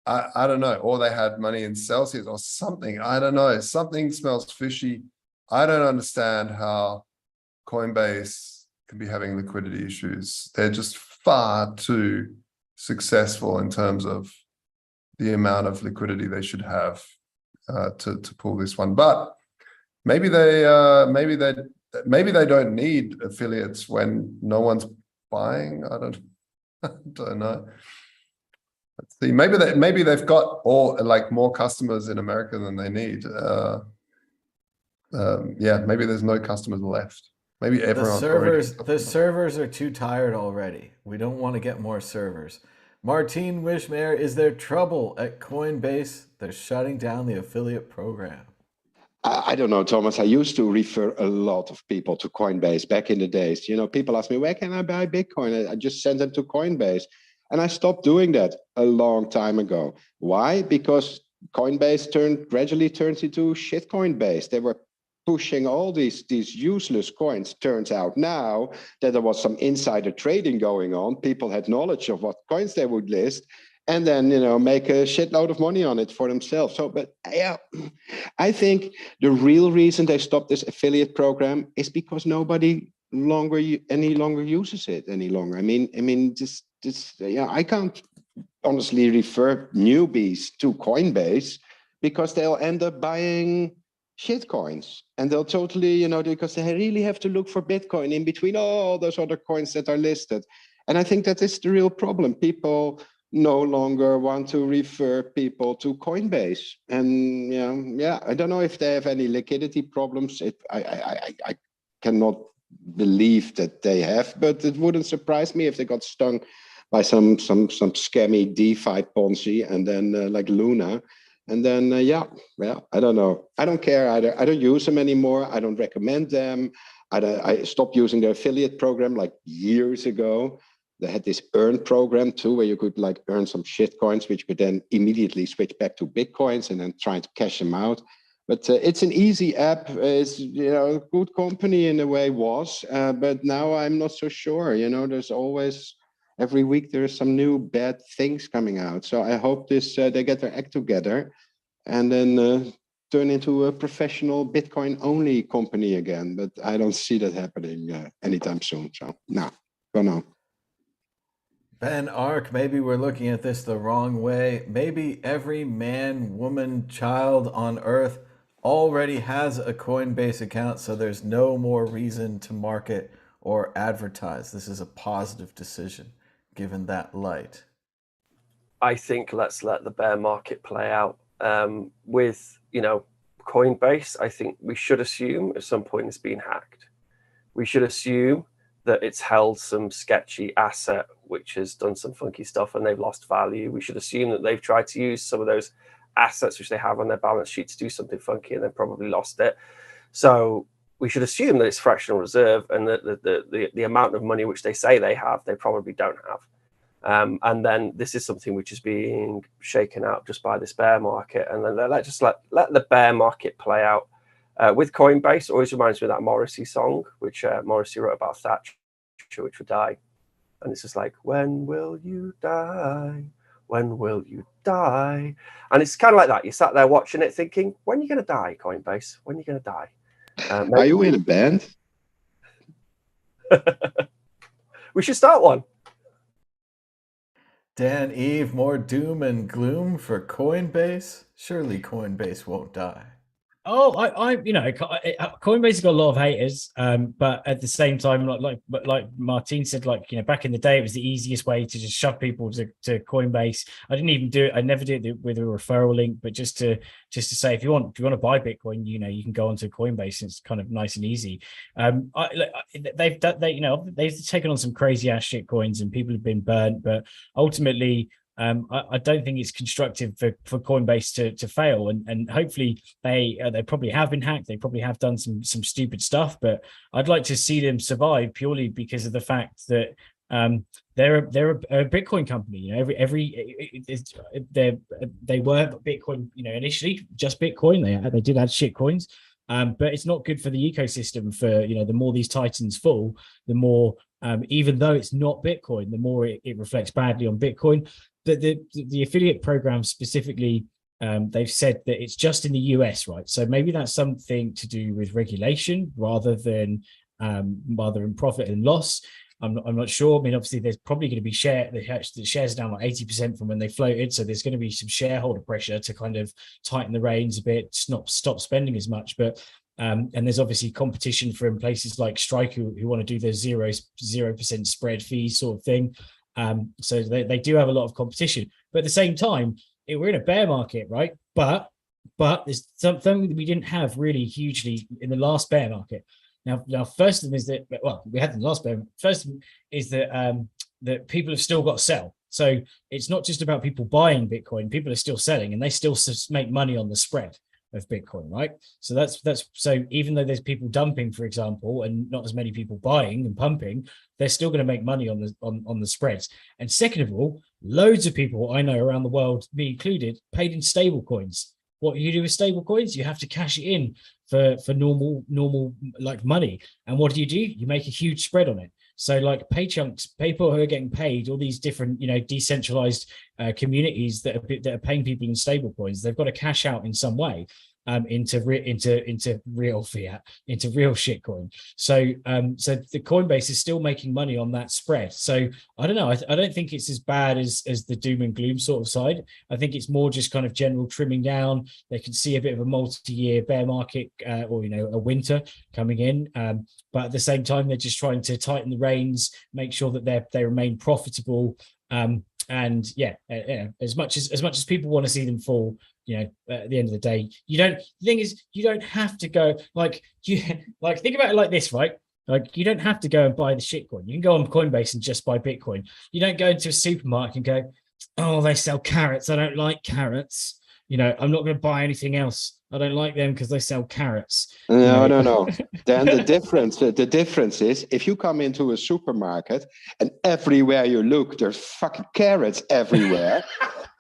I don't know, or they had money in Celsius or something. I don't know. Something smells fishy. I don't understand how Coinbase can be having liquidity issues. They're just far too successful in terms of the amount of liquidity they should have to pull this one. But maybe they don't need affiliates when no one's buying. I don't know. Let's see. Maybe they've got more customers in America than they need. Yeah, maybe there's no customers left. Maybe everyone. The servers are too tired already. We don't want to get more servers. Martine Wishmare, is there trouble at Coinbase? They're shutting down the affiliate program. I don't know, Thomas. I used to refer a lot of people to Coinbase back in the days. People ask me, where can I buy Bitcoin? I just send them to Coinbase. And I stopped doing that a long time ago. Why? Because Coinbase gradually turns into shit Coinbase. They were pushing all these useless coins. Turns out now that there was some insider trading going on. People had knowledge of what coins they would list, and then make a shitload of money on it for themselves. So, but yeah, I think the real reason they stopped this affiliate program is because nobody any longer uses it any longer. I mean, I can't honestly refer newbies to Coinbase because they'll end up buying shit coins, and they'll totally, because they really have to look for Bitcoin in between all those other coins that are listed. And I think that is the real problem. People no longer want to refer people to Coinbase. And I don't know if they have any liquidity problems. I cannot believe that they have, but it wouldn't surprise me if they got stung by some scammy DeFi Ponzi, and then like Luna. And then, I don't know. I don't care either. I don't use them anymore. I don't recommend them. I stopped using their affiliate program like years ago. They had this earn program too, where you could like earn some shit coins, which you could then immediately switch back to Bitcoins and then try to cash them out. But it's an easy app. It's a good company in a way was, but now I'm not so sure. There's always every week there's some new bad things coming out. So I hope they get their act together and then turn into a professional Bitcoin only company again. But I don't see that happening anytime soon. So no, don't know. Ben Ark, maybe we're looking at this the wrong way. Maybe every man, woman, child on Earth already has a Coinbase account, so there's no more reason to market or advertise. This is a positive decision, given that light. I think let's let the bear market play out. With Coinbase, I think we should assume at some point it's been hacked. We should assume that it's held some sketchy asset which has done some funky stuff and they've lost value. We should assume that they've tried to use some of those assets which they have on their balance sheet to do something funky and then probably lost it. So we should assume that it's fractional reserve and that the amount of money which they say they have, they probably don't have. And then this is something which is being shaken out just by this bear market. And then let the bear market play out. With Coinbase, always reminds me of that Morrissey song, which Morrissey wrote about Thatcher, which would die. And it's just like, when will you die? When will you die? And it's kind of like that. You sat there watching it thinking, when are you going to die, Coinbase? When are you going to die? Are you in a band? We should start one. Dan Eve, more doom and gloom for Coinbase? Surely Coinbase won't die. Oh, Coinbase has got a lot of haters, but at the same time, like Martine said, back in the day, it was the easiest way to just shove people to Coinbase. I didn't even do it. I never did it with a referral link, but just to say, if you want to buy Bitcoin, you can go onto Coinbase. And it's kind of nice and easy. They've taken on some crazy ass shit coins, and people have been burnt, but ultimately, I don't think it's constructive for Coinbase to fail, and hopefully they probably have been hacked. They probably have done some stupid stuff, but I'd like to see them survive purely because of the fact that they're a Bitcoin company. They were Bitcoin. Initially just Bitcoin. They did add shit coins. But it's not good for the ecosystem. For the more these titans fall, the more even though it's not Bitcoin, the more it reflects badly on Bitcoin. The affiliate program specifically they've said that it's just in the US, right? So maybe that's something to do with regulation rather than profit and loss. I'm not sure. I mean, obviously, there's probably going to be the shares are down like 80% from when they floated, so there's going to be some shareholder pressure to kind of tighten the reins a bit, stop spending as much. But and there's obviously competition from places like Strike who want to do the 0% spread fee sort of thing. So they do have a lot of competition. But at the same time, we're in a bear market, right? But there's something that we didn't have really hugely in the last bear market. Now, first of them is that, well, we had the last bear. First of them is that that people have still got to sell. So it's not just about people buying Bitcoin. People are still selling, and they still make money on the spread of Bitcoin, right? So that's so even though there's people dumping, for example, and not as many people buying and pumping, they're still going to make money on the spreads. And second of all, loads of people I know around the world, me included, paid in stable coins. What you do with stable coins, you have to cash it in for normal like money. And what do? You make a huge spread on it. So like people who are getting paid, all these different, decentralized communities that are paying people in stable coins, they've got to cash out in some way into real fiat, into real shitcoin. So the Coinbase is still making money on that spread. So I don't know. I don't think it's as bad as the doom and gloom sort of side. I think it's more just kind of general trimming down. They can see a bit of a multi-year bear market or a winter coming in. But at the same time, they're just trying to tighten the reins, make sure that they remain profitable. And as much as people want to see them fall, at the end of the day, the thing is, you don't have to go think about it like this, right? Like, you don't have to go and buy the shitcoin. You can go on Coinbase and just buy Bitcoin. You don't go into a supermarket and go, oh, they sell carrots. I don't like carrots. I'm not going to buy anything else. I don't like them because they sell carrots. No. Then the difference is, if you come into a supermarket and everywhere you look, there's fucking carrots everywhere.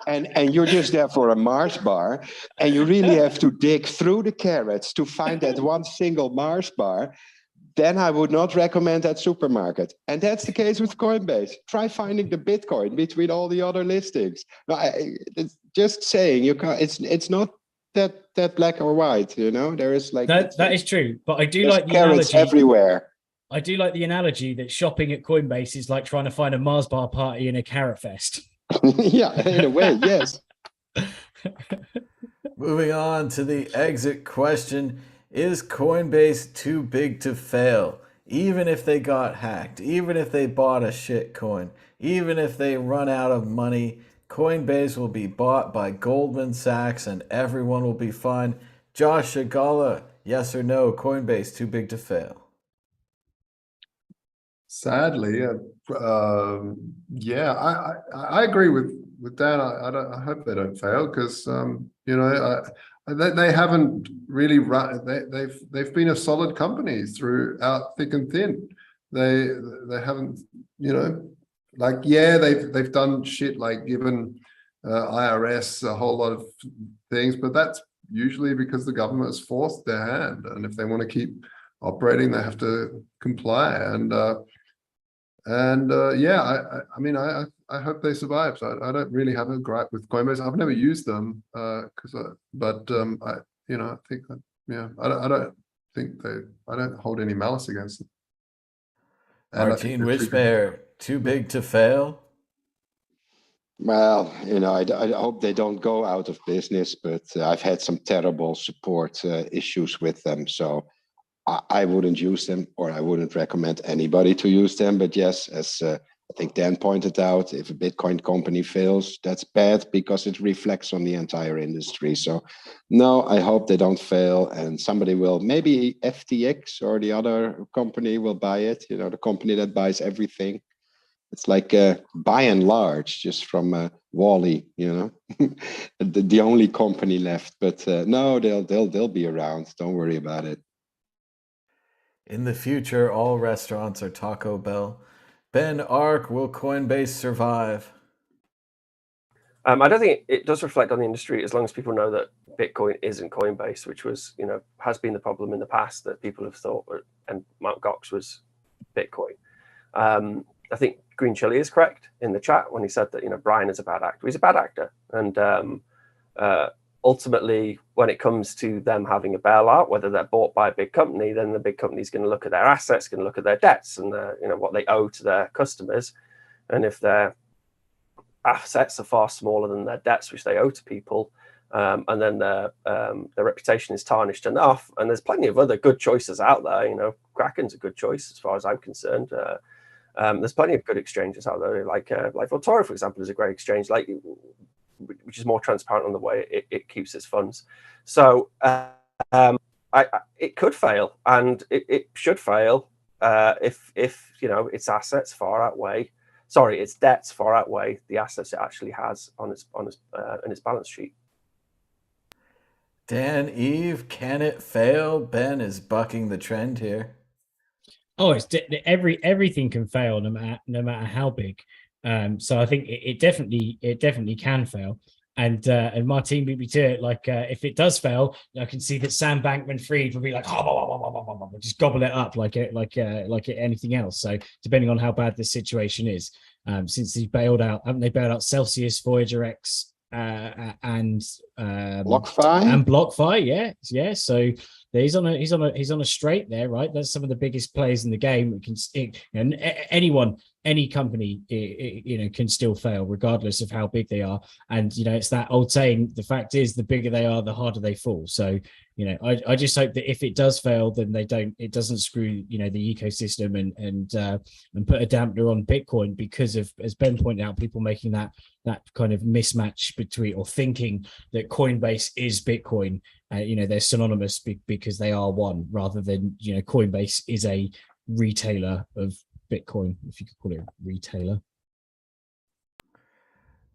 And you're just there for a Mars bar, and you really have to dig through the carrots to find that one single Mars bar, then I would not recommend that supermarket. And that's the case with Coinbase. Try finding the Bitcoin between all the other listings. No, it's just saying, you can't. It's not that black or white. There is like that is true. But I do like the carrots analogy everywhere. I do like the analogy that shopping at Coinbase is like trying to find a Mars bar party in a carrot fest. Yeah, in a way, yes. Moving on to the exit question. Is Coinbase too big to fail? Even if they got hacked, even if they bought a shit coin, even if they run out of money, Coinbase will be bought by Goldman Sachs and everyone will be fine. Josh Shigala, yes or no, Coinbase too big to fail? Sadly, I agree with Dan. I hope they don't fail because they haven't really run. They've been a solid company throughout thick and thin. They haven't they've done shit like given IRS a whole lot of things, but that's usually because the government has forced their hand, and if they want to keep operating, they have to comply. I hope they survive. So I don't really have a gripe with Coinbase. I've never used them I don't hold any malice against them. Martin Wishbear, too big to fail? Well, I hope they don't go out of business, but I've had some terrible support issues with them. So I wouldn't use them, or I wouldn't recommend anybody to use them. But yes, as I think Dan pointed out, if a Bitcoin company fails, that's bad because it reflects on the entire industry. So no, I hope they don't fail, and somebody will, maybe FTX or the other company will buy it, the company that buys everything. It's like by and large, just from Wall-E, the only company left. But no, they'll be around. Don't worry about it. In the future, all restaurants are Taco Bell. Ben Ark, will Coinbase survive? I don't think it does reflect on the industry as long as people know that Bitcoin isn't Coinbase, which was, has been the problem in the past, that people have thought, and Mt. Gox was Bitcoin. I think Green Chili is correct in the chat when he said that, Brian is a bad actor. He's a bad actor. And ultimately, when it comes to them having a bailout, whether they're bought by a big company, then the big company is going to look at their assets, going to look at their debts, and what they owe to their customers. And if their assets are far smaller than their debts, which they owe to people, and then their reputation is tarnished enough, and there's plenty of other good choices out there. Kraken's a good choice as far as I'm concerned. There's plenty of good exchanges out there, like Voltoro, for example, is a great exchange, which is more transparent on the way it keeps its funds. So it could fail, and it should fail if its assets its debts far outweigh the assets it actually has on its balance sheet. Dan, Eve, can it fail? Ben is bucking the trend here. Oh, it's everything can fail no matter how big. So I think it definitely can fail. And Martin beat me to it. Like if it does fail, I can see that Sam Bankman-Fried will be like, just gobble it up like anything else. So depending on how bad this situation is, since haven't they bailed out Celsius, Voyager X, and BlockFi? Yeah. So he's on a straight there, right? That's some of the biggest players in the game. Any company, can still fail regardless of how big they are. And it's that old saying: the fact is, the bigger they are, the harder they fall. So I just hope that if it does fail, then it doesn't screw the ecosystem and put a dampener on Bitcoin, because of, as Ben pointed out, people making that kind of mismatch between, or thinking that Coinbase is Bitcoin. They're synonymous because they are one, rather than Coinbase is a retailer of Bitcoin, if you could call it a retailer.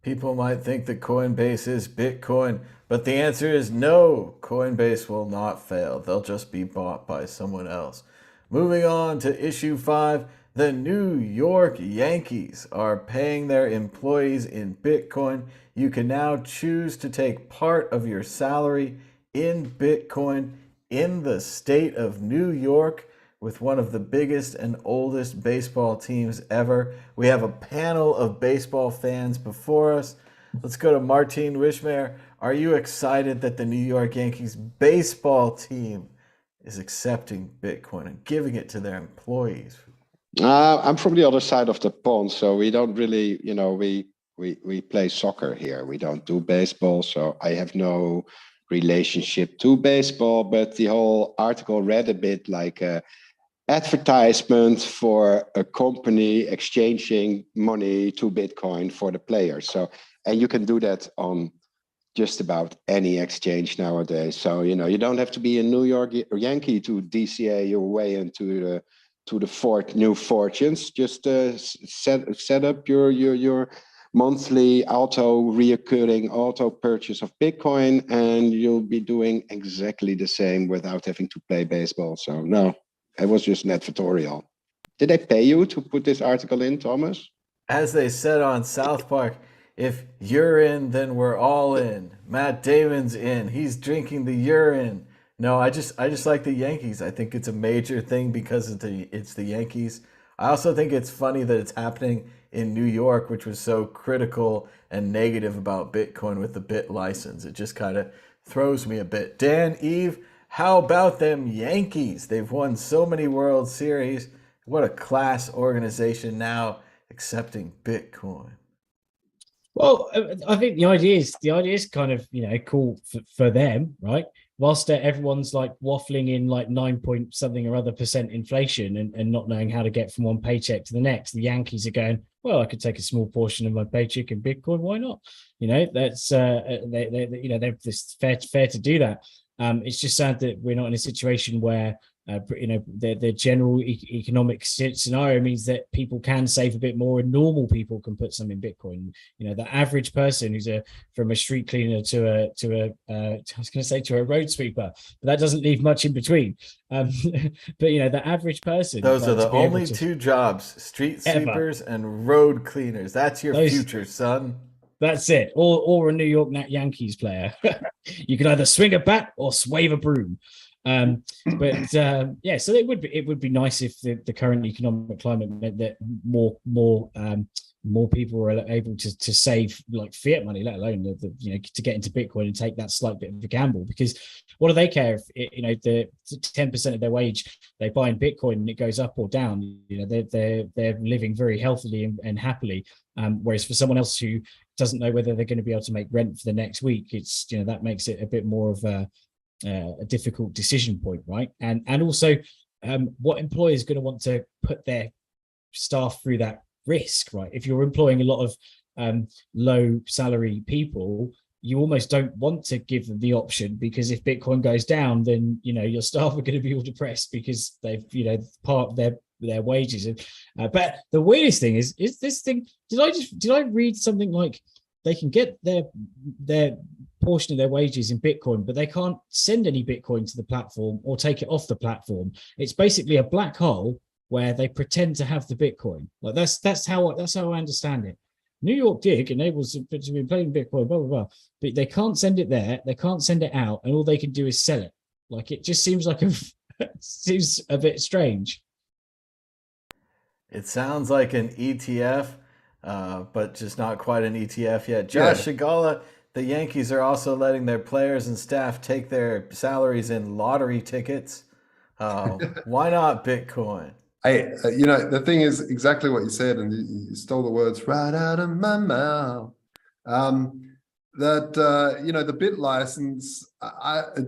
People might think that Coinbase is Bitcoin, but the answer is no. Coinbase will not fail. They'll just be bought by someone else. Moving on to issue 5, the New York Yankees are paying their employees in Bitcoin. You can now choose to take part of your salary in Bitcoin in the state of New York, with one of the biggest and oldest baseball teams ever. We have a panel of baseball fans before us. Let's go to Martin Wishmayer. Are you excited that the New York Yankees baseball team is accepting Bitcoin and giving it to their employees? I'm from the other side of the pond, so we don't really, we play soccer here. We don't do baseball, so I have no relationship to baseball. But the whole article read a bit like advertisement for a company exchanging money to Bitcoin for the players. So, and you can do that on just about any exchange nowadays. So, you don't have to be a New York Yankee to DCA your way into the new fortunes. Just set up your monthly reoccurring auto purchase of Bitcoin, and you'll be doing exactly the same without having to play baseball. So no. It was just an editorial. Did they pay you to put this article in, Thomas? As they said on South Park, if you're in, then we're all in. Matt Damon's in. He's drinking the urine. No, I just like the Yankees. I think it's a major thing because it's the Yankees. I also think it's funny that it's happening in New York, which was so critical and negative about Bitcoin with the Bit license. It just kind of throws me a bit. Dan, Eve, how about them Yankees? They've won so many World Series. What a class organization now accepting Bitcoin. Well, I think the idea is kind of cool for them, right? Whilst everyone's like waffling in like 9 point something or other % inflation and not knowing how to get from one paycheck to the next, the Yankees are going, well, I could take a small portion of my paycheck in Bitcoin. Why not? That's they're just fair to do that. It's just sad that we're not in a situation where the general economic scenario means that people can save a bit more, and normal people can put some in Bitcoin. The average person who's from a street cleaner to a road sweeper, but that doesn't leave much in between. But the average person. Those are the only two jobs: street sweepers and road cleaners. That's your future, son. That's it. Or a New York Yankees player. You can either swing a bat or wave a broom. So it would be nice if the current economic climate meant that more more people are able to save like fiat money, let alone to get into Bitcoin and take that slight bit of a gamble. Because what do they care if the 10% of their wage they buy in Bitcoin and it goes up or down? They're living very healthily and happily. Whereas for someone else who doesn't know whether they're going to be able to make rent for the next week, it's that makes it a bit more of a difficult decision point, right? And also, what employer is going to want to put their staff through that risk, right? If you're employing a lot of low salary people, you almost don't want to give them the option, because if Bitcoin goes down, then your staff are going to be all depressed because they've part of their wages. But the weirdest thing is this thing. Did I read something like they can get their portion of their wages in Bitcoin, but they can't send any Bitcoin to the platform or take it off the platform? It's basically a black hole where they pretend to have the Bitcoin. Like that's how I understand it. New York Dig enables to be playing Bitcoin, blah blah blah, but they can't send it there, they can't send it out, and all they can do is sell it. Like, it just seems like seems a bit strange. It sounds like an ETF, but just not quite an ETF yet. Josh Shigala, the Yankees are also letting their players and staff take their salaries in lottery tickets. Why not Bitcoin? Hey, the thing is exactly what you said, and you stole the words right out of my mouth. The bit license,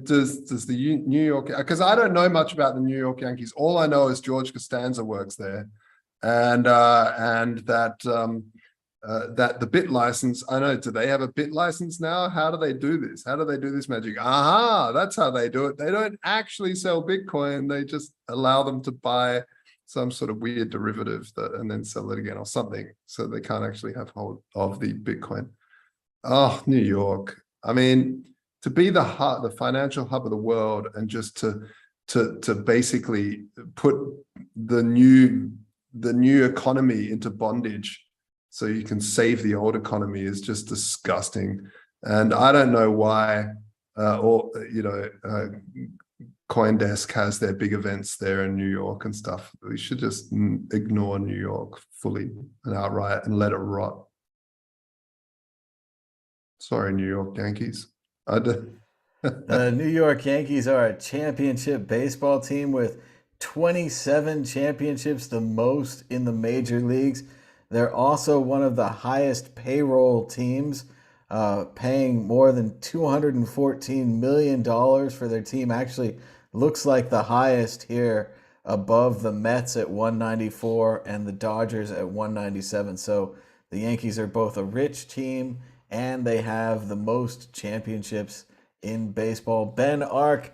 does the New York, because I don't know much about the New York Yankees. All I know is George Costanza works there, and that the bit license, I know. Do they have a bit license now? How do they do this? How do they do this magic? That's how they do it. They don't actually sell Bitcoin. They just allow them to buy some sort of weird derivative and then sell it again or something. So they can't actually have hold of the Bitcoin. Oh, New York. I mean, to be the financial hub of the world, and just to basically put the new economy into bondage so you can save the old economy, is just disgusting. And I don't know why CoinDesk has their big events there in New York and stuff. We should just ignore New York fully and outright and let it rot. Sorry, New York Yankees. The New York Yankees are a championship baseball team with 27 championships, the most in the major leagues. They're also one of the highest payroll teams, paying more than $214 million for their team. Actually, looks like the highest here, above the Mets at 194 and the Dodgers at 197. So the Yankees are both a rich team, and they have the most championships in baseball. Ben Ark,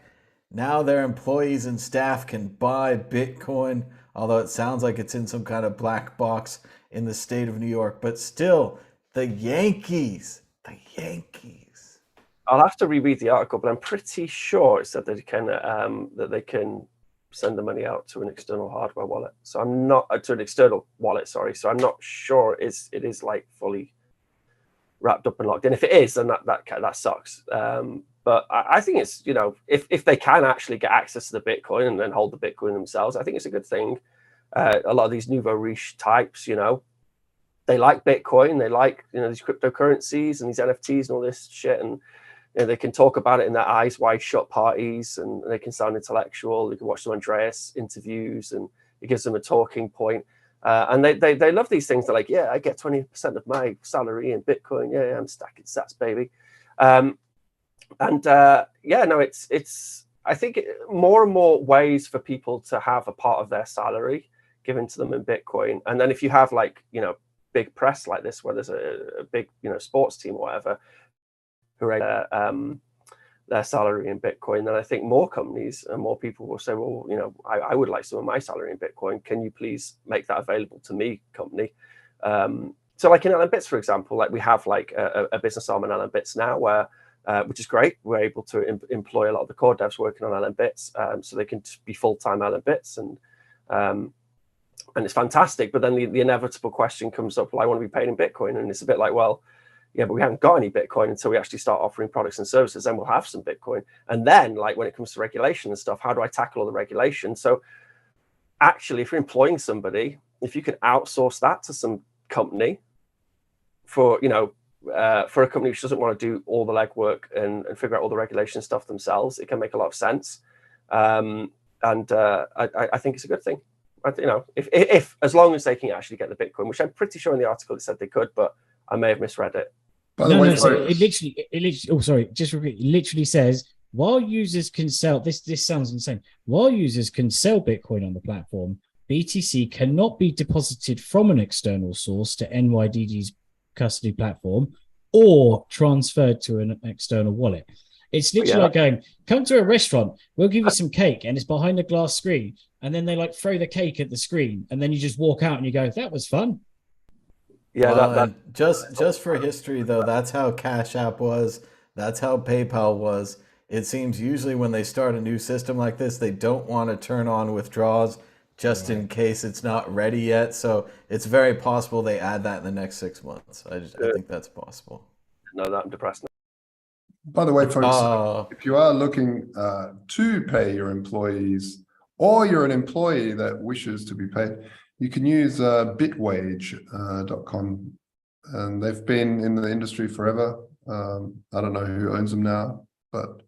now their employees and staff can buy Bitcoin, although it sounds like it's in some kind of black box in the state of New York. But still, the Yankees. I'll have to reread the article, but I'm pretty sure it said that they can send the money out to an external hardware wallet. So I'm not to an external wallet. Sorry. So I'm not sure it is like fully wrapped up and locked in. If it is, then that sucks. But I think it's, if they can actually get access to the Bitcoin and then hold the Bitcoin themselves, I think it's a good thing. A lot of these nouveau riche types, they like Bitcoin, they like these cryptocurrencies and these NFTs and all this shit, and they can talk about it in their eyes wide shut parties, and they can sound intellectual. They can watch some Andreas interviews, and it gives them a talking point. And they love these things. They're like, yeah, I get 20% of my salary in Bitcoin. Yeah, I'm stacking sats, baby. It's I think more and more ways for people to have a part of their salary given to them in Bitcoin. And then if you have big press like this, where there's a big sports team or whatever, who are their salary in Bitcoin, then I think more companies and more people will say, well, I would like some of my salary in Bitcoin. Can you please make that available to me, company? So like in LM Bits, for example, like we have a business arm in LM Bits now where, which is great. We're able to employ a lot of the core devs working on LM Bits, so they can be full-time LM Bits, and it's fantastic. But then the inevitable question comes up, well, I want to be paid in Bitcoin. And it's a bit like, well, yeah, but we haven't got any Bitcoin until we actually start offering products and services. Then we'll have some Bitcoin. And then when it comes to regulation and stuff, how do I tackle all the regulation? So actually, if you're employing somebody, if you can outsource that to some company for for a company which doesn't want to do all the legwork and figure out all the regulation stuff themselves, it can make a lot of sense. And I think it's a good thing. If as long as they can actually get the Bitcoin, which I'm pretty sure in the article it said they could, but I may have misread it. By the way, it literally. Oh, sorry. Just repeat. It literally says while users can sell this. This sounds insane. While users can sell Bitcoin on the platform, BTC cannot be deposited from an external source to NYDG's custody platform or transferred to an external wallet. It's literally like going, come to a restaurant, we'll give you some cake, and it's behind a glass screen, and then they like throw the cake at the screen, and then you just walk out and you go, that was fun. Yeah, just for history though, that's how Cash App was, that's how PayPal was. It seems usually when they start a new system like this, they don't want to turn on withdrawals just in case it's not ready yet. So it's very possible they add that in the next 6 months. I think that's possible. No, that I'm depressed now. By the way, folks, if you are looking to pay your employees, or you're an employee that wishes to be paid, you can use bitwage.com. And they've been in the industry forever. I don't know who owns them now, but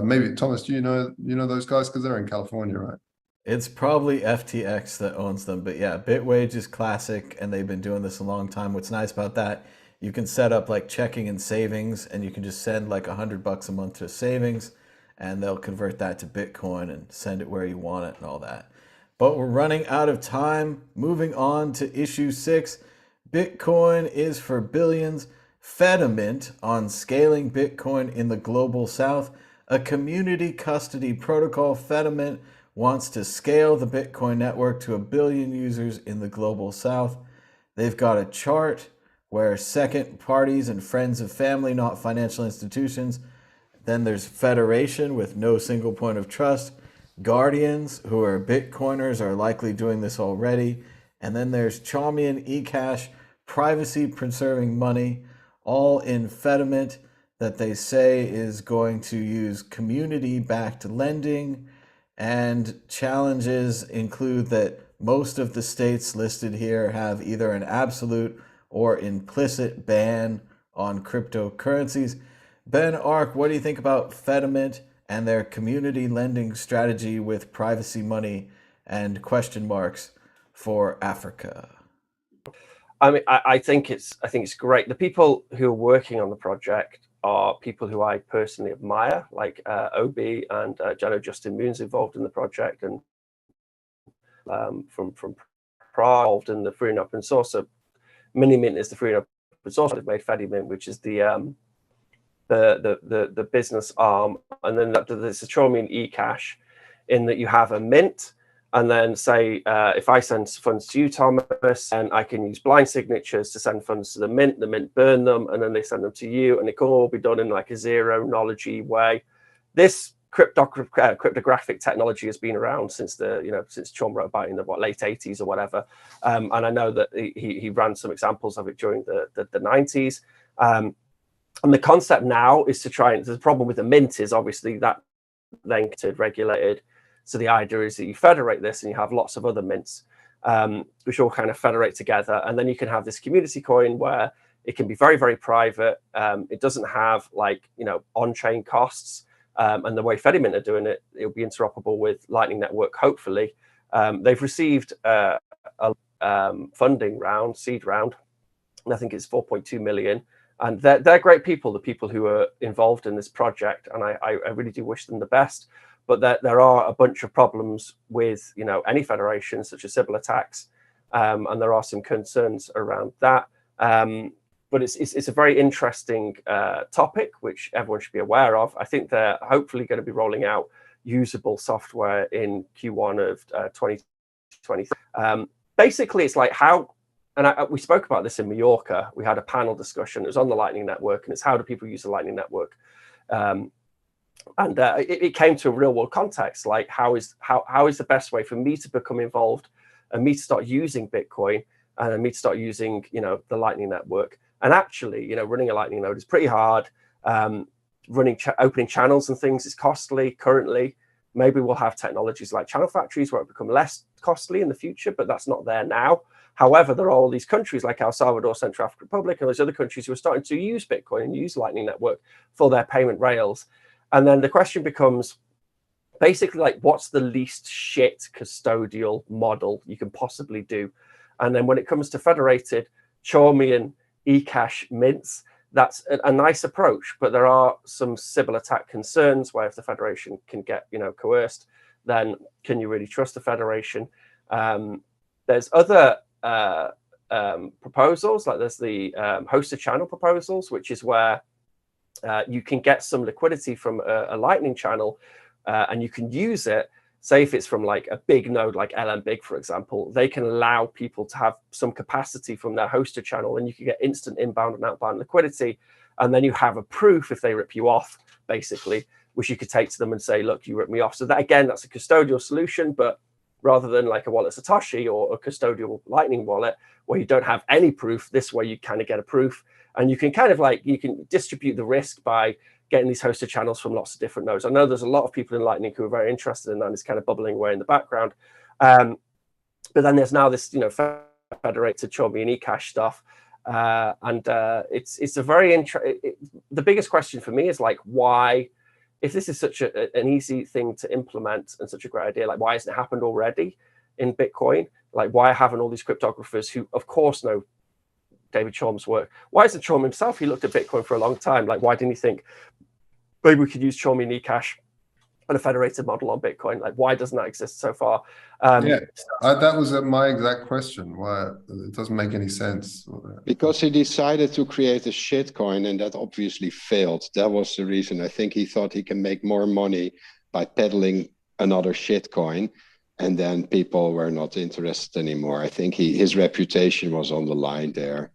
maybe Thomas, do you know those guys? Because they're in California, right? It's probably FTX that owns them, but yeah, Bitwage is classic, and they've been doing this a long time. What's nice about that, you can set up like checking and savings, and you can just send like $100 a month to savings, and they'll convert that to Bitcoin and send it where you want it and all that. But we're running out of time. Moving on to issue 6. Bitcoin is for billions. Fedimint on scaling Bitcoin in the global south. A community custody protocol, Fedimint wants to scale the Bitcoin network to 1 billion users in the global south. They've got a chart where second parties and friends of family, not financial institutions. Then there's Federation with no single point of trust. Guardians, who are Bitcoiners, are likely doing this already. And then there's Chaumian eCash, privacy preserving money, all in Fedimint, that they say is going to use community-backed lending. And challenges include that most of the states listed here have either an absolute or implicit ban on cryptocurrencies. Ben Ark, what do you think about Fedimint and their community lending strategy with privacy money and question marks for Africa? I mean, I think it's great. The people who are working on the project are people who I personally admire, like Obi and Jano Justin Moon's involved in the project, and from Prague involved in the free and open source. So Minimint is the free and open source. They've made Fedimint, which is the business arm, and then there's a Chaumian eCash, in that you have a mint, and then say if I send funds to you, Thomas, and I can use blind signatures to send funds to the mint burn them, and then they send them to you, and it can all be done in like a zero knowledge-y way. This cryptographic technology has been around since since Chum wrote about it in the late 80s or whatever, and I know that he ran some examples of it during the 90s. And the concept now is to try, and the problem with the mint is obviously that then regulated. So the idea is that you federate this, and you have lots of other mints, which all kind of federate together, and then you can have this community coin where it can be very, very private. It doesn't have on-chain costs, and the way Fedimint are doing it, it'll be interoperable with Lightning Network. Hopefully, they've received a funding round, seed round, and I think it's 4.2 million. And they're great people, the people who are involved in this project, and I really do wish them the best. But there are a bunch of problems with any federation, such as Sybil attacks, and there are some concerns around that. But it's a very interesting topic, which everyone should be aware of. I think they're hopefully going to be rolling out usable software in Q1 of 2020. Basically, it's like how. And we spoke about this in Mallorca. We had a panel discussion. It was on the Lightning Network, and it's how do people use the Lightning Network? And it came to a real world context, like how is the best way for me to become involved, and me to start using Bitcoin, and me to start using the Lightning Network. And actually, running a Lightning node is pretty hard. Opening channels and things is costly currently. Maybe we'll have technologies like channel factories where it become less costly in the future, but that's not there now. However, there are all these countries like El Salvador, Central African Republic, and those other countries who are starting to use Bitcoin and use Lightning Network for their payment rails. And then the question becomes basically like, what's the least shit custodial model you can possibly do? And then when it comes to federated, Chaumian, eCash, mints, that's a nice approach, but there are some Sybil attack concerns where if the Federation can get, coerced, then can you really trust the Federation? There's other proposals, like there's the hosted channel proposals, which is where you can get some liquidity from a Lightning channel and you can use it. Say if it's from like a big node like LM Big, for example, they can allow people to have some capacity from their hosted channel and you can get instant inbound and outbound liquidity. And then you have a proof if they rip you off, basically, which you could take to them and say, look, you ripped me off. So that, again, that's a custodial solution, but rather than like a wallet Satoshi or a custodial Lightning wallet where you don't have any proof, this way you kind of get a proof. And you can kind of like, you can distribute the risk by getting these hosted channels from lots of different nodes. I know there's a lot of people in Lightning who are very interested in that. It's kind of bubbling away in the background. But then there's now this, federated Chaumian and eCash stuff. It's a very the biggest question for me is like, why, if this is such an easy thing to implement and such a great idea, like why hasn't it happened already in Bitcoin? Like why haven't all these cryptographers who of course know David Chaum's work, why isn't Chaum himself, he looked at Bitcoin for a long time, like why didn't he think maybe we could use Chaumian and eCash and a federated model on Bitcoin? Like why doesn't that exist so far? That was my exact question. Why it doesn't make any sense? Because he decided to create a shitcoin and that obviously failed. That was the reason. I think he thought he can make more money by peddling another shitcoin, and then people were not interested anymore. I think his reputation was on the line there.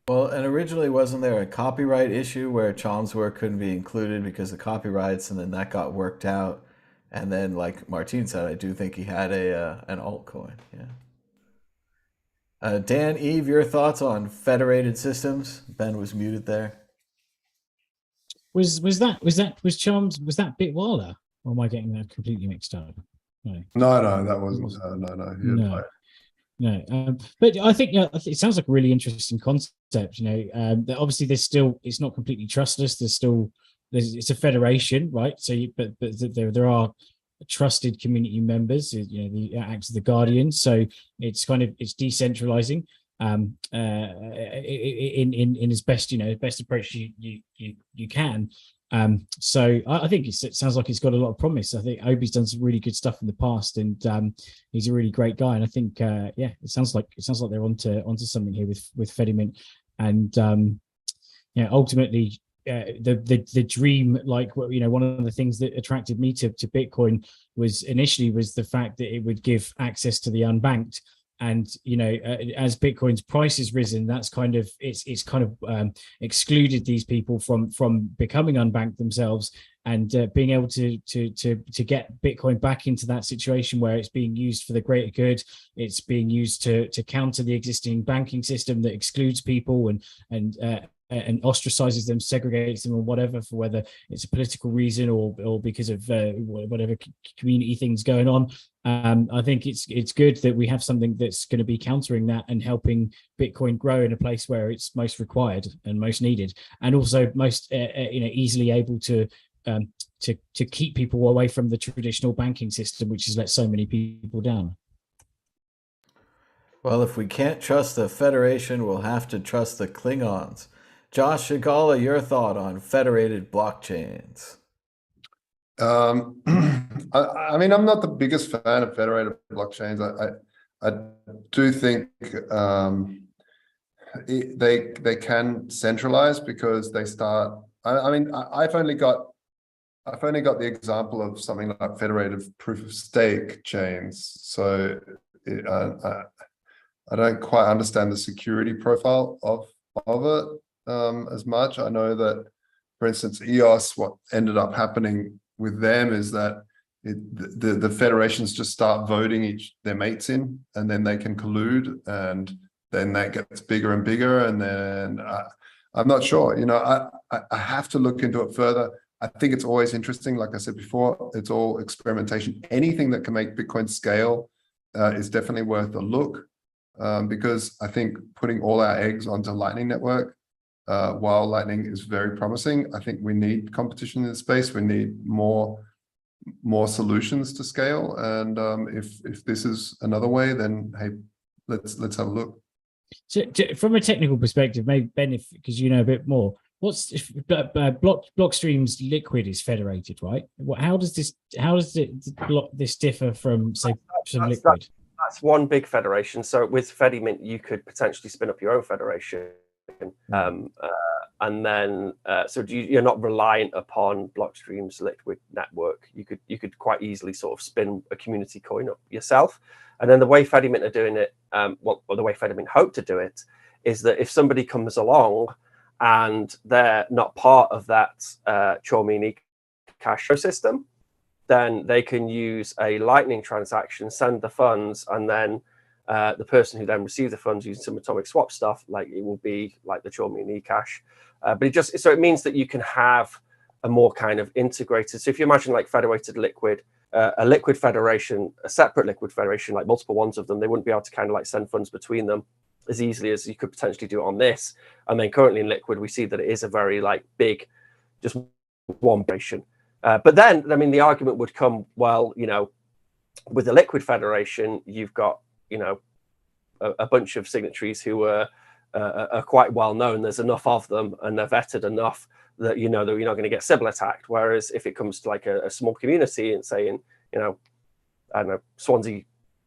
Well, and originally wasn't there a copyright issue where Chaum's work couldn't be included because of copyrights, and then that got worked out. And then, like Martin said, I do think he had an altcoin. Yeah. Dan, Eve, your thoughts on federated systems? Ben was muted there. Was Chaum's, was that Bitwala? Or am I getting that completely mixed up? No, that wasn't. No. But I think it sounds like a really interesting concept. That obviously it's not completely trustless. It's a federation, right? So, but there are trusted community members. The act as the guardian. So it's decentralizing. In as best best approach you can. So I think it sounds like it's got a lot of promise. I think Obi's done some really good stuff in the past, and he's a really great guy. And I think it sounds like they're onto something here with Fedimint, and ultimately the dream, like one of the things that attracted me to Bitcoin was the fact that it would give access to the unbanked. And as Bitcoin's price has risen, that's it's excluded these people from becoming unbanked themselves, and being able to get Bitcoin back into that situation where it's being used for the greater good. It's being used to counter the existing banking system that excludes people and ostracizes them, segregates them, or whatever, for whether it's a political reason or because of whatever community things going on. I think it's good that we have something that's going to be countering that and helping Bitcoin grow in a place where it's most required and most needed, and also most easily able to keep people away from the traditional banking system, which has let so many people down. Well, if we can't trust the Federation, we'll have to trust the Klingons. Josh Shigala, your thought on federated blockchains? I mean, I'm not the biggest fan of federated blockchains. I do think they can centralize because they start. I mean, I've only got the example of something like federated proof of stake chains. So I don't quite understand the security profile of it as much. I know that, for instance, EOS, what ended up happening with them is that the federations just start voting their mates in, and then they can collude, and then that gets bigger and bigger. And then I'm not sure. I have to look into it further. I think it's always interesting. Like I said before, it's all experimentation. Anything that can make Bitcoin scale is definitely worth a look, because I think putting all our eggs onto Lightning Network, while Lightning is very promising, I think we need competition in the space. We need more solutions to scale. And if this is another way, then hey, let's have a look. So, from a technical perspective, maybe Ben, because you know a bit more, what's Blockstream's liquid is federated, right? How does this differ from, say, some liquid? That's one big federation. So with Fedimint, you could potentially spin up your own federation, and then so you're not reliant upon Blockstream's liquid network. You could quite easily sort of spin a community coin up yourself. And then the way Fedimint are doing it, or the way Fedimint hope to do it, is that if somebody comes along and they're not part of that Chormian eCash system, then they can use a Lightning transaction, send the funds, and then the person who then receives the funds using some atomic swap stuff, like it will be like the Chormian eCash. But it means that you can have a more kind of integrated. So if you imagine like federated liquid, a liquid federation, a separate liquid federation, like multiple ones of them, they wouldn't be able to kind of like send funds between them as easily as you could potentially do it on this. And then currently in liquid, we see that it is a very like big, just one federation. But then, I mean, the argument would come, well, you know, with the liquid federation, you've got, you know, a bunch of signatories who are quite well known. There's enough of them, and they're vetted enough that you know that you're not going to get Sybil attacked. Whereas if it comes to like a small community and saying, you know, I don't know, Swansea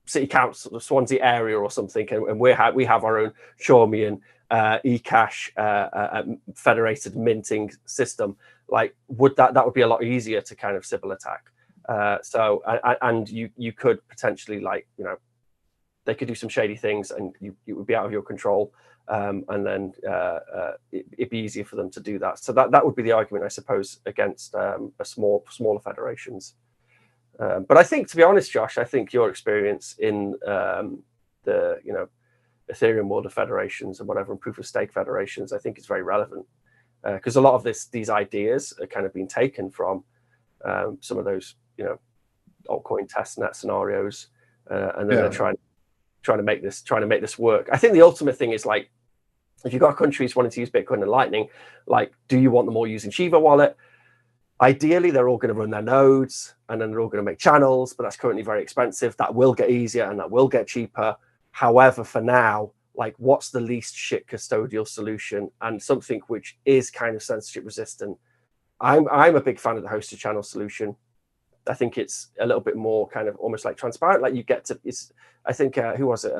City Council, Swansea area or something, and we have our own Chormian eCash federated minting system, like that would be a lot easier to kind of Sybil attack. And you could potentially, like, you know, they could do some shady things and you would be out of your control. And then it'd be easier for them to do that. So that would be the argument, I suppose, against smaller federations. But I think, to be honest, Josh, I think your experience in the, you know, Ethereum world of federations and whatever, and proof of stake federations, I think is very relevant, because a lot of these ideas are kind of being taken from some of those, you know, altcoin testnet scenarios, and then they're trying to make this work. I think the ultimate thing is, like, if you've got countries wanting to use Bitcoin and Lightning, like, do you want them all using Shiba wallet? Ideally, they're all going to run their nodes, and then they're all going to make channels, but that's currently very expensive. That will get easier and that will get cheaper. However, for now, like, what's the least shit custodial solution and something which is kind of censorship resistant? I'm a big fan of the hosted channel solution. I think it's a little bit more kind of almost like transparent. Like, you get to, I think, who was it?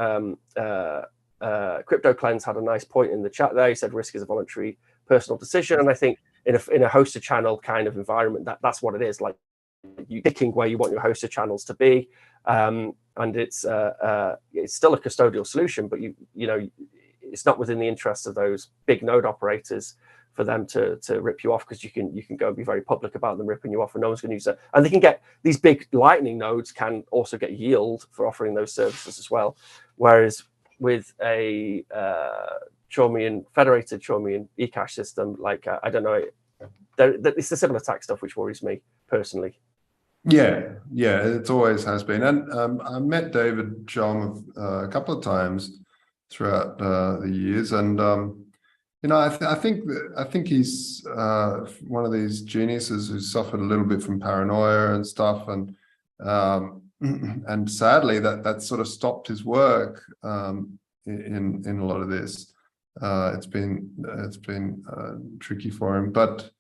Crypto Cleanse had a nice point in the chat there. He said risk is a voluntary personal decision. And I think in a hosted channel kind of environment, that's what it is. Like, you picking where you want your hosted channels to be. And it's still a custodial solution, but you know, it's not within the interest of those big node operators for them to rip you off, because you can go and be very public about them ripping you off, and no one's going to use it. And they can get, these big Lightning nodes can also get yield for offering those services as well. Whereas with a federated Chormian eCash system, like, I don't know, it's the similar tax stuff which worries me personally. Yeah, it always has been. And I met David Chong a couple of times throughout the years, and you know, I think he's one of these geniuses who suffered a little bit from paranoia and stuff, and sadly that sort of stopped his work in a lot of this. It's been tricky for him, but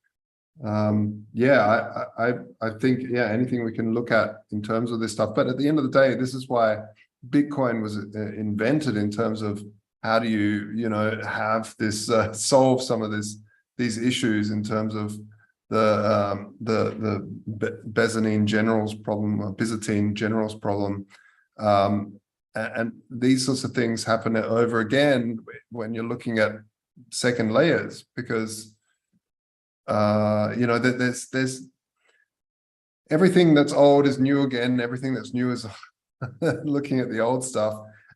yeah, I think, yeah, anything we can look at in terms of this stuff. But at the end of the day, this is why Bitcoin was invented, in terms of how do you know, have this solve some of these issues in terms of the Byzantine generals problem, or Byzantine generals problem, and these sorts of things happen over again when you're looking at second layers, because you know, there's everything that's old is new again. Everything that's new is looking at the old stuff,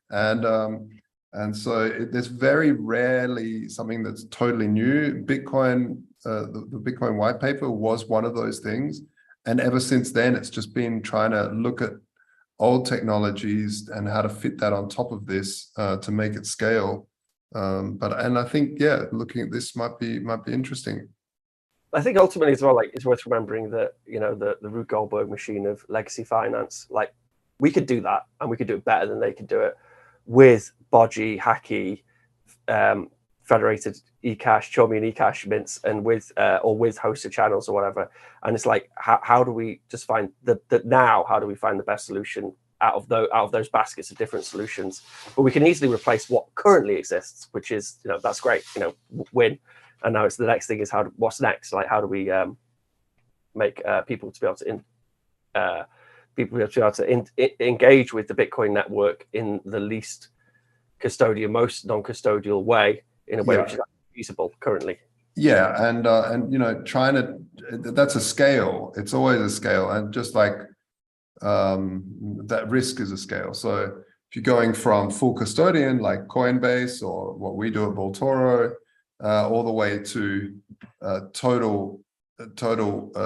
and so there's very rarely something that's totally new. Bitcoin the Bitcoin white paper was one of those things. And ever since then, it's just been trying to look at old technologies and how to fit that on top of this to make it scale. And I think, yeah, looking at this might be interesting. I think ultimately as well, like, it's worth remembering that, you know, the Rube Goldberg machine of legacy finance, like, we could do that, and we could do it better than they could do it with bodgy, hacky, federated eCash, Chromium eCash mints, and with hosted channels or whatever. And it's like, how do we just find how do we find the best solution out of those baskets of different solutions? But we can easily replace what currently exists, which is, you know, that's great, you know, win. And now it's the next thing is what's next? Like, how do we make people to be able to engage with the Bitcoin network in the least custodial, most non-custodial way, in a way which is feasible currently. Yeah, and you know, that's a scale. It's always a scale, and just like that risk is a scale. So if you're going from full custodian like Coinbase or what we do at Voltoro, all the way to total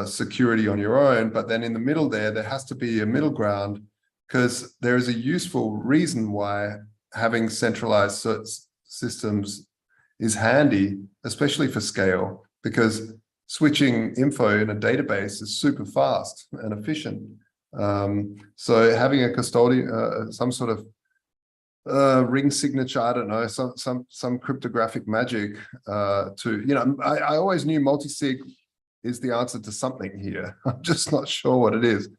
security on your own, but then in the middle there has to be a middle ground, because there is a useful reason why having centralized systems is handy, especially for scale, because switching info in a database is super fast and efficient. So having a custodian, some sort of ring signature, I don't know, some cryptographic magic to, you know, I always knew multi-sig is the answer to something here. I'm just not sure what it is.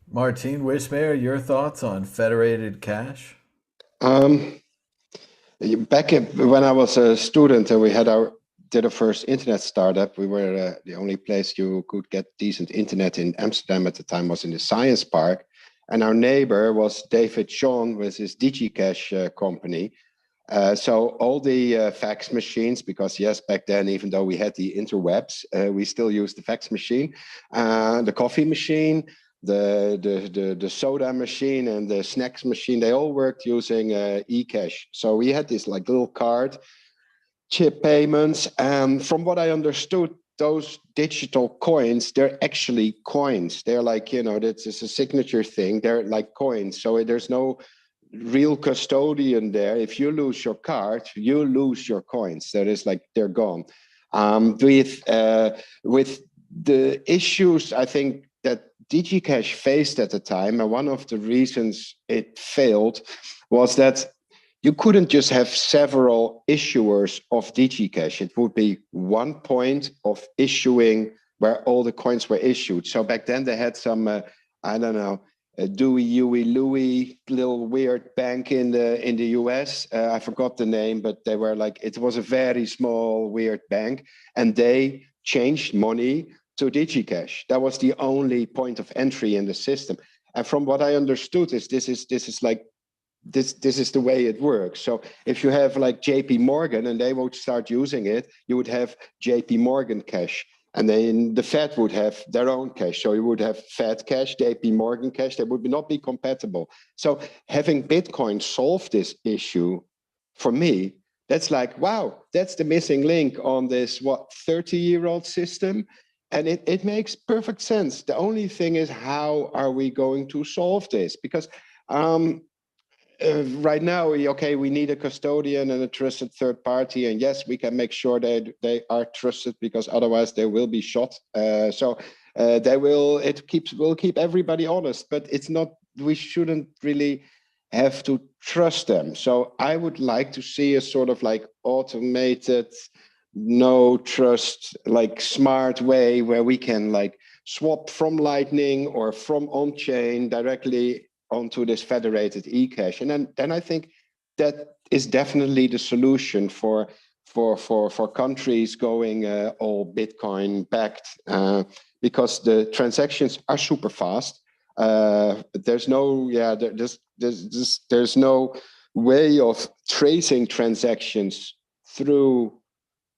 Martin Wismayer, your thoughts on federated cash? Back when I was a student and we did our first internet startup, we were the only place you could get decent internet in Amsterdam at the time was in the Science Park. And our neighbor was David John with his DigiCash company. So all the fax machines, because yes, back then, even though we had the interwebs, we still used the fax machine, the coffee machine, the soda machine, and the snacks machine. They all worked using eCash. So we had this like little card, chip payments. From what I understood, those digital coins, they're actually coins. They're like, you know, that's a signature thing. They're like coins. So there's no real custodian there. If you lose your card, you lose your coins. That is like, they're gone. With the issues, I think that DigiCash faced at the time, and one of the reasons it failed was that you couldn't just have several issuers of DigiCash. It would be one point of issuing where all the coins were issued. So back then they had some, I don't know, a Dewey, Huey, Louie, little weird bank in the US. I forgot the name, but they were like, it was a very small, weird bank. And they changed money to DigiCash. That was the only point of entry in the system. And from what I understood is this is the way it works. So if you have like JP Morgan and they would start using it, you would have JP Morgan cash. And then the Fed would have their own cash. So you would have Fed cash, JP Morgan cash. They would not be compatible. So having Bitcoin solve this issue, for me, that's like, wow, that's the missing link on this, 30-year-old system. And it makes perfect sense. The only thing is, how are we going to solve this? Because right now, we need a custodian and a trusted third party. And yes, we can make sure that they are trusted, because otherwise they will be shot. So will keep everybody honest, but it's not, we shouldn't really have to trust them. So I would like to see a sort of like automated, no trust, like smart way where we can like swap from Lightning or from on-chain directly onto this federated eCash. And then I think that is definitely the solution for countries going all Bitcoin backed, because the transactions are super fast. There's no way of tracing transactions through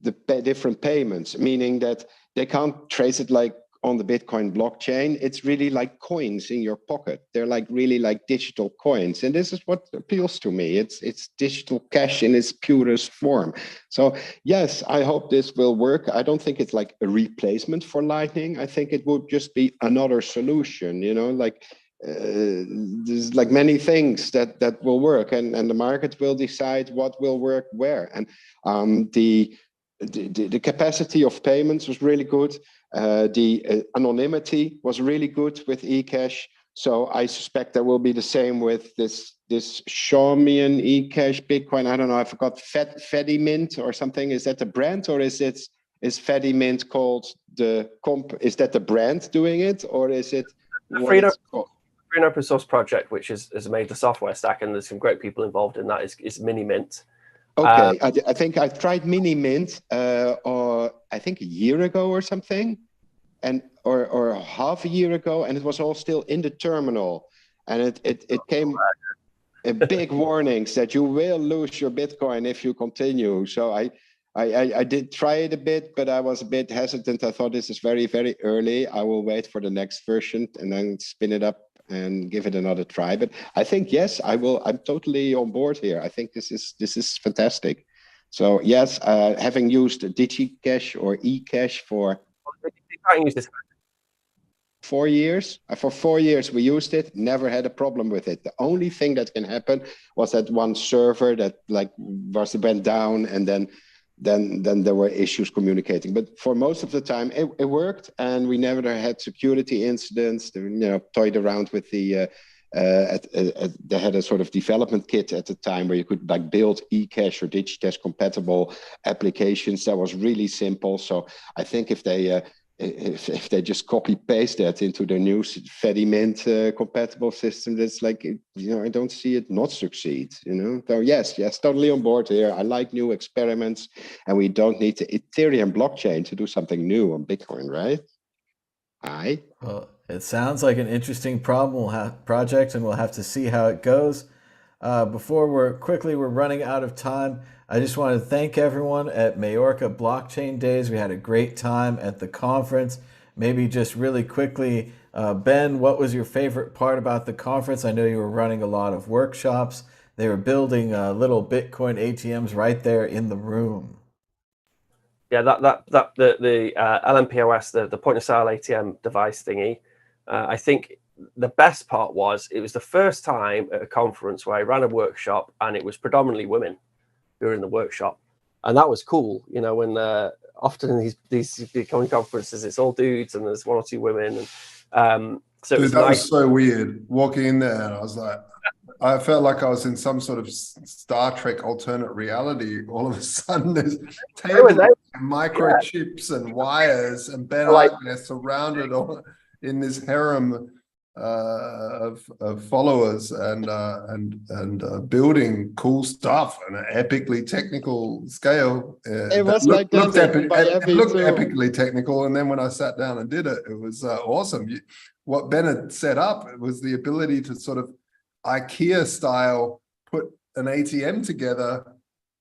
the different payments, meaning that they can't trace it like on the Bitcoin blockchain, it's really like coins in your pocket. They're like really like digital coins. And this is what appeals to me. It's digital cash in its purest form. So yes, I hope this will work. I don't think it's like a replacement for Lightning. I think it would just be another solution, you know, like there's like many things that will work, and the market will decide what will work where. And the capacity of payments was really good. The anonymity was really good with eCash. So I suspect that will be the same with this Xiaomi eCash Bitcoin. I don't know. I forgot Fedimint or something. Is that the brand, or is Fedimint called the comp? Is that the brand doing it, or is it free and open source project which has made the software stack, and there's some great people involved in that? Is Mini Mint. Okay, I think I tried Mini Mint, or I think a year ago or something, and or half a year ago, and it was all still in the terminal, and it came a big warnings that you will lose your Bitcoin if you continue. So I did try it a bit, but I was a bit hesitant. I thought this is very, very early. I will wait for the next version and then spin it up and give it another try. But I think, yes, I will. I'm totally on board here. I think this is fantastic. So yes, having used DigiCash or eCash for 4 years, for 4 years we used it, never had a problem with it. The only thing that can happen was that one server that like went down, and then there were issues communicating. But for most of the time, it worked, and we never had security incidents. You know, toyed around with the. They had a sort of development kit at the time where you could like build eCash or DigiCash compatible applications. That was really simple. So I think if they just copy paste that into their new Fedimint compatible system, that's like, you know, I don't see it not succeed, you know. So yes, totally on board here. I like new experiments, and we don't need the Ethereum blockchain to do something new on Bitcoin, right? Well, it sounds like an interesting project, and we'll have to see how it goes. Before we're running out of time, I just want to thank everyone at Majorca Blockchain Days. We had a great time at the conference. Maybe just really quickly, Ben, what was your favorite part about the conference? I know you were running a lot of workshops. They were building little Bitcoin ATMs right there in the room. Yeah, the LMPOS, the point of sale ATM device thingy. I think the best part was it was the first time at a conference where I ran a workshop, and it was predominantly women who were in the workshop, and that was cool. You know, when often in these Bitcoin conferences, it's all dudes and there's one or two women, and so Dude, it was that nice. was so weird walking in there, and I was like, I felt like I was in some sort of Star Trek alternate reality. All of a sudden, there's tables and microchips and wires, and Ben Arthur surrounded all in this harem of followers, and building cool stuff on an epically technical scale. It was looked epically technical, and then when I sat down and did it, it was awesome. What Ben had set up was the ability to sort of IKEA style put an ATM together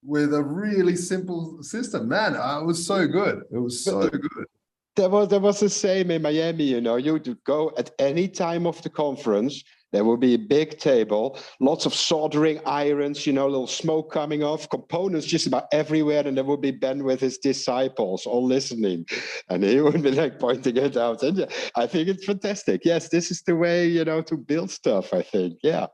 with a really simple system. Man, it was so good. It was so good. There was the same in Miami, you know. You would go at any time of the conference. There will be a big table, lots of soldering irons, you know, little smoke coming off, components just about everywhere, and there will be Ben with his disciples all listening, and he would be like pointing it out. And I think it's fantastic. Yes, this is the way, you know, to build stuff, I think. Yeah.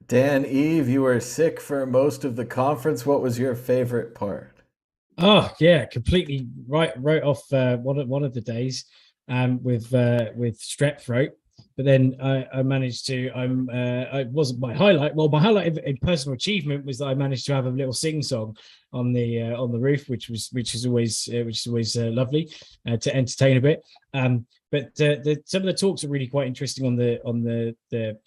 Dan, Eve, you were sick for most of the conference. What was your favorite part? Oh yeah, completely right off one of the days with strep throat, but then I managed to it wasn't my highlight. Well, my highlight in personal achievement was that I managed to have a little sing song on the roof, which is always lovely to entertain a bit. But some of the talks are really quite interesting on the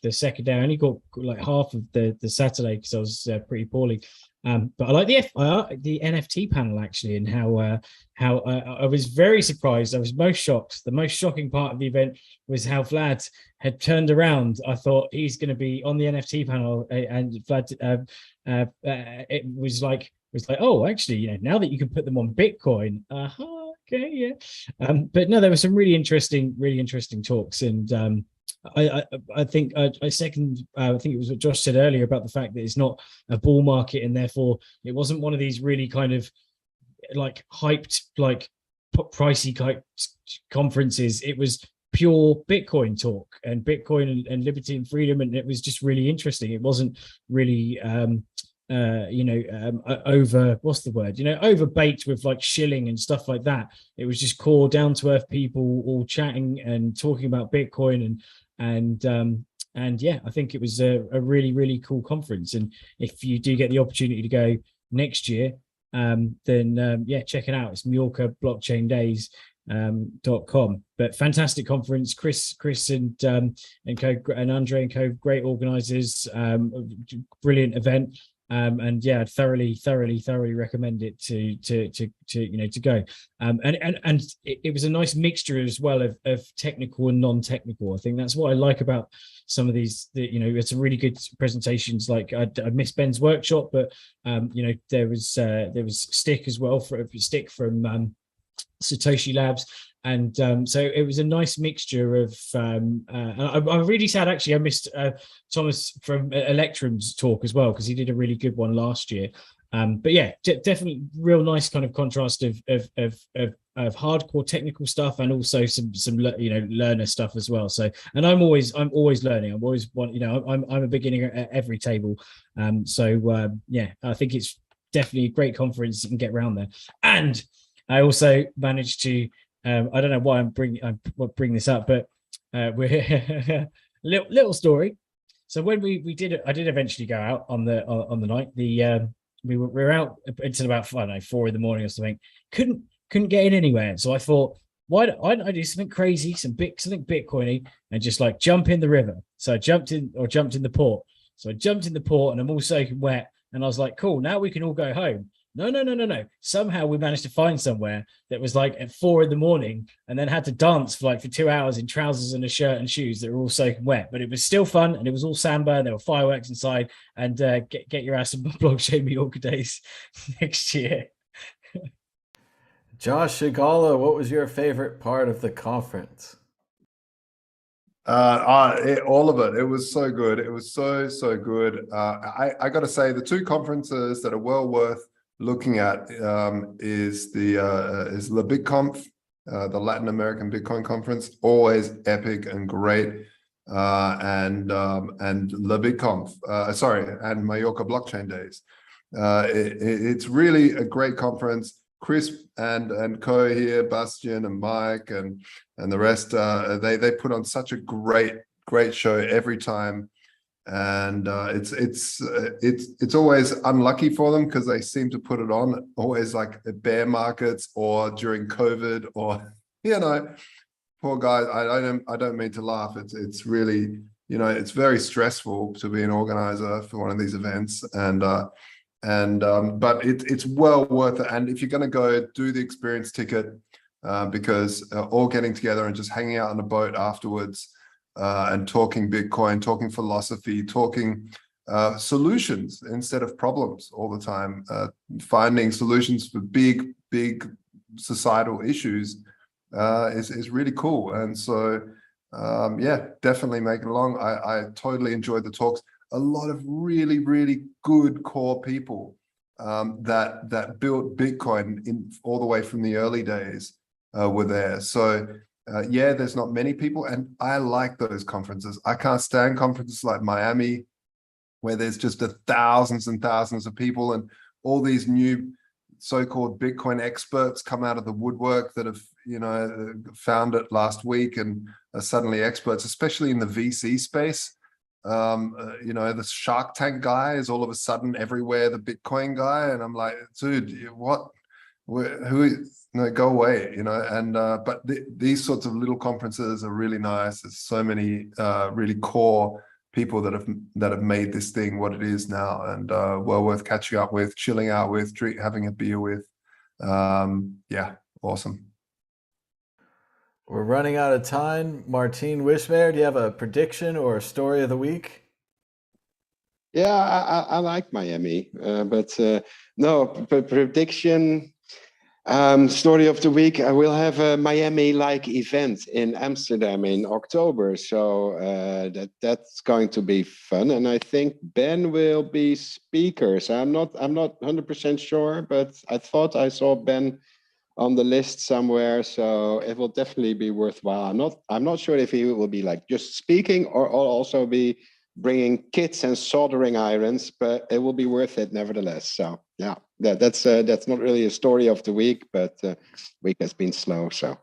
second day. I only got like half of the Saturday because I was pretty poorly. But I like the NFT panel actually, and how I was very surprised. I was most shocked. The most shocking part of the event was how Vlad had turned around. I thought he's going to be on the NFT panel, and Vlad it was like, oh, actually, you know, now that you can put them on Bitcoin, Okay, yeah. But no, there were some really interesting talks, and I think I second. I think it was what Josh said earlier about the fact that it's not a bull market, and therefore it wasn't one of these really kind of like hyped, like pricey type conferences. It was pure Bitcoin talk and Bitcoin and liberty and freedom, and it was just really interesting. It wasn't really over, what's the word, over baked with like shilling and stuff like that. It was just core down to earth people all chatting and talking about Bitcoin, and yeah, I think it was a really, really cool conference. And if you do get the opportunity to go next year, then yeah, check it out. It's Mallorca Blockchain Days .com. But fantastic conference. Chris and co, and Andre and co, great organizers. Brilliant event. And yeah, I'd thoroughly recommend it to go. And it was a nice mixture as well of technical and non-technical. I think that's what I like about some of these. It's a really good presentations. Like I missed Ben's workshop, but there was Stick as well, Stick from Satoshi Labs. And so it was a nice mixture of I'm really sad actually I missed Thomas from Electrum's talk as well, because he did a really good one last year. But yeah, definitely real nice kind of contrast of hardcore technical stuff and also some learner stuff as well. So, and I'm always learning. I'm a beginner at every table. Yeah, I think it's definitely a great conference. You can get around there. And I also managed to I don't know why I'm bringing this up, but we're little story. So when we did it, I did eventually go out on the night. We were out until about 4 a.m. or something. Couldn't get in anywhere. So I thought, why don't I do something crazy, something Bitcoiny, and just like jump in the river. So I jumped in the port. So I jumped in the port, and I'm all soaking wet. And I was like, cool, now we can all go home. No. Somehow we managed to find somewhere that was like at 4 a.m. and then had to dance for 2 hours in trousers and a shirt and shoes that were all soaking wet. But it was still fun, and it was all samba, and there were fireworks inside. And get your ass in Blockchain Mallorca Days next year. Josh Shigala, what was your favorite part of the conference? All of it. It was so good. It was so good. I got to say, the two conferences that are well worth looking at is the BitConf, the Latin American Bitcoin conference, always epic and great, and La BitConf, and Mallorca Blockchain Days. It's really a great conference. Chris and co here, Bastian and Mike and the rest, they put on such a great show every time. And it's always unlucky for them because they seem to put it on always like at bear markets or during COVID, or poor guys. I don't mean to laugh. It's really it's very stressful to be an organizer for one of these events, but it's well worth it. And if you're going to go, do the experience ticket, because all getting together and just hanging out on a boat afterwards. And talking Bitcoin, talking philosophy, talking solutions instead of problems all the time, finding solutions for big societal issues is really cool. And so, yeah, definitely make it along. I totally enjoyed the talks. A lot of really good core people that built Bitcoin in all the way from the early days were there. So. Yeah, there's not many people, and I like those conferences. I can't stand conferences like Miami, where there's just thousands and thousands of people, and all these new so-called Bitcoin experts come out of the woodwork that have, found it last week and are suddenly experts, especially in the VC space. The Shark Tank guy is all of a sudden everywhere, the Bitcoin guy, and I'm like, dude, what? Who? No, go away, but these sorts of little conferences are really nice. There's so many really core people that have made this thing what it is now, and well worth catching up with, chilling out with, having a beer with. Yeah, awesome. We're running out of time. Martin Wishmeyer, do you have a prediction or a story of the week? Yeah, I like Miami, but no prediction. Story of the week. I will have a Miami-like event in Amsterdam in October, so that's going to be fun. And I think Ben will be speakers. I'm not 100% sure, but I thought I saw Ben on the list somewhere, so it will definitely be worthwhile. I'm not sure if he will be like just speaking or also be bringing kits and soldering irons, but it will be worth it nevertheless. So yeah, that's not really a story of the week, but week has been slow. So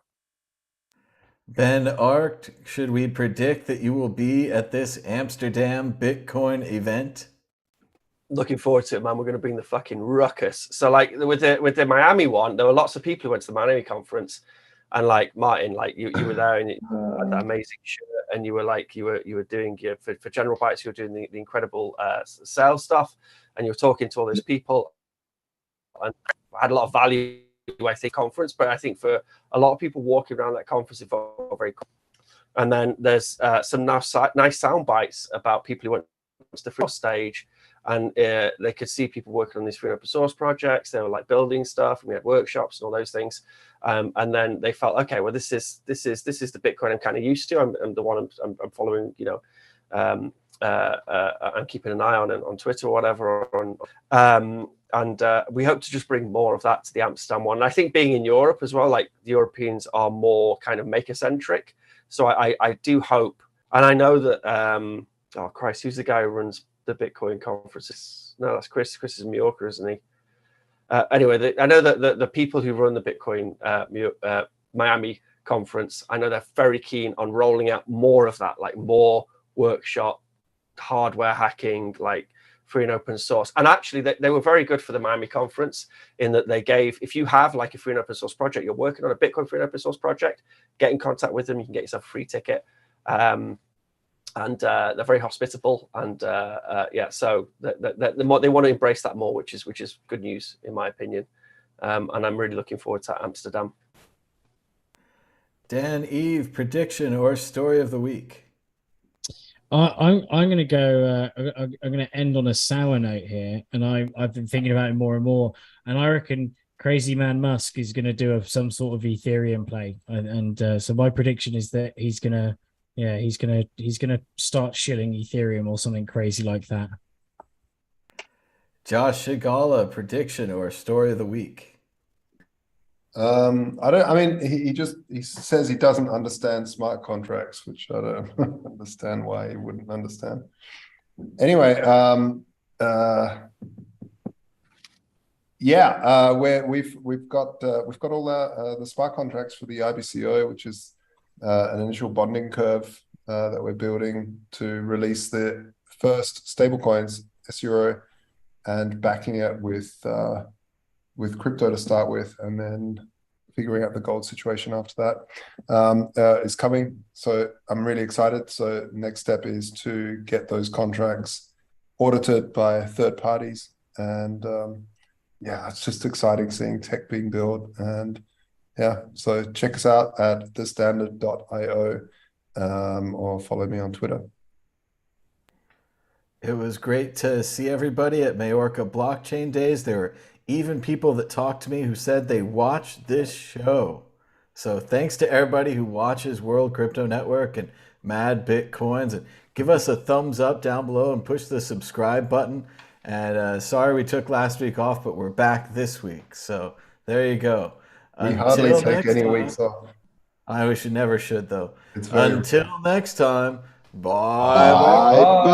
Ben Arkt, should we predict that you will be at this Amsterdam Bitcoin event? Looking forward to it, man. We're going to bring the fucking ruckus. So like with the Miami one, there were lots of people who went to the Miami conference, and like Martin, like you were there and you had that amazing shirt, and you were like you were doing for General Bytes, you were doing the incredible sales stuff, and you were talking to all those people, and I had a lot of value, I think, conference. But I think for a lot of people walking around that conference, it felt very cool. And then there's some nice sound bites about people who went to the free stage. And they could see people working on these free open source projects. They were like building stuff, and we had workshops and all those things. And then they felt, okay, well, this is the Bitcoin I'm kind of used to. I'm the one I'm following, you know, I'm keeping an eye on Twitter or whatever. And we hope to just bring more of that to the Amsterdam one. And I think being in Europe as well, like the Europeans are more kind of maker centric. So I do hope, and I know that. Oh Christ, who's the guy who runs the Bitcoin conferences? No, that's Chris. Chris is in Mallorca, isn't he? Anyway, I know that the people who run the Bitcoin Miami conference, I know they're very keen on rolling out more of that, like more workshop, hardware hacking, like free and open source. And actually, they were very good for the Miami conference in that they gave, if you have like a free and open source project, you're working on a Bitcoin free and open source project, get in contact with them. You can get yourself a free ticket. And they're very hospitable, and yeah, so they want to embrace that more, which is good news in my opinion, and I'm really looking forward to Amsterdam. Dan, Eve, prediction or story of the week? I'm going to go. I'm going to end on a sour note here, and I've been thinking about it more and more, and I reckon Crazy Man Musk is going to do some sort of Ethereum play, and so my prediction is that he's gonna start shilling Ethereum or something crazy like that. Josh Shigala, prediction or story of the week? I mean, he says he doesn't understand smart contracts, which I don't understand why he wouldn't understand. Anyway, yeah, we've got all the smart contracts for the IBCO, which is an initial bonding curve that we're building to release the first stablecoins, S-Euro, and backing it with crypto to start with, and then figuring out the gold situation after that is coming. So I'm really excited. So next step is to get those contracts audited by third parties, and yeah, it's just exciting seeing tech being built. And yeah, so check us out at thestandard.io or follow me on Twitter. It was great to see everybody at Majorca Blockchain Days. There were even people that talked to me who said they watched this show. So thanks to everybody who watches World Crypto Network and Mad Bitcoins. And give us a thumbs up down below and push the subscribe button. And sorry we took last week off, but we're back this week. So there you go. We hardly take any weeks off. We never should, though. It's very Until next time, bye. bye.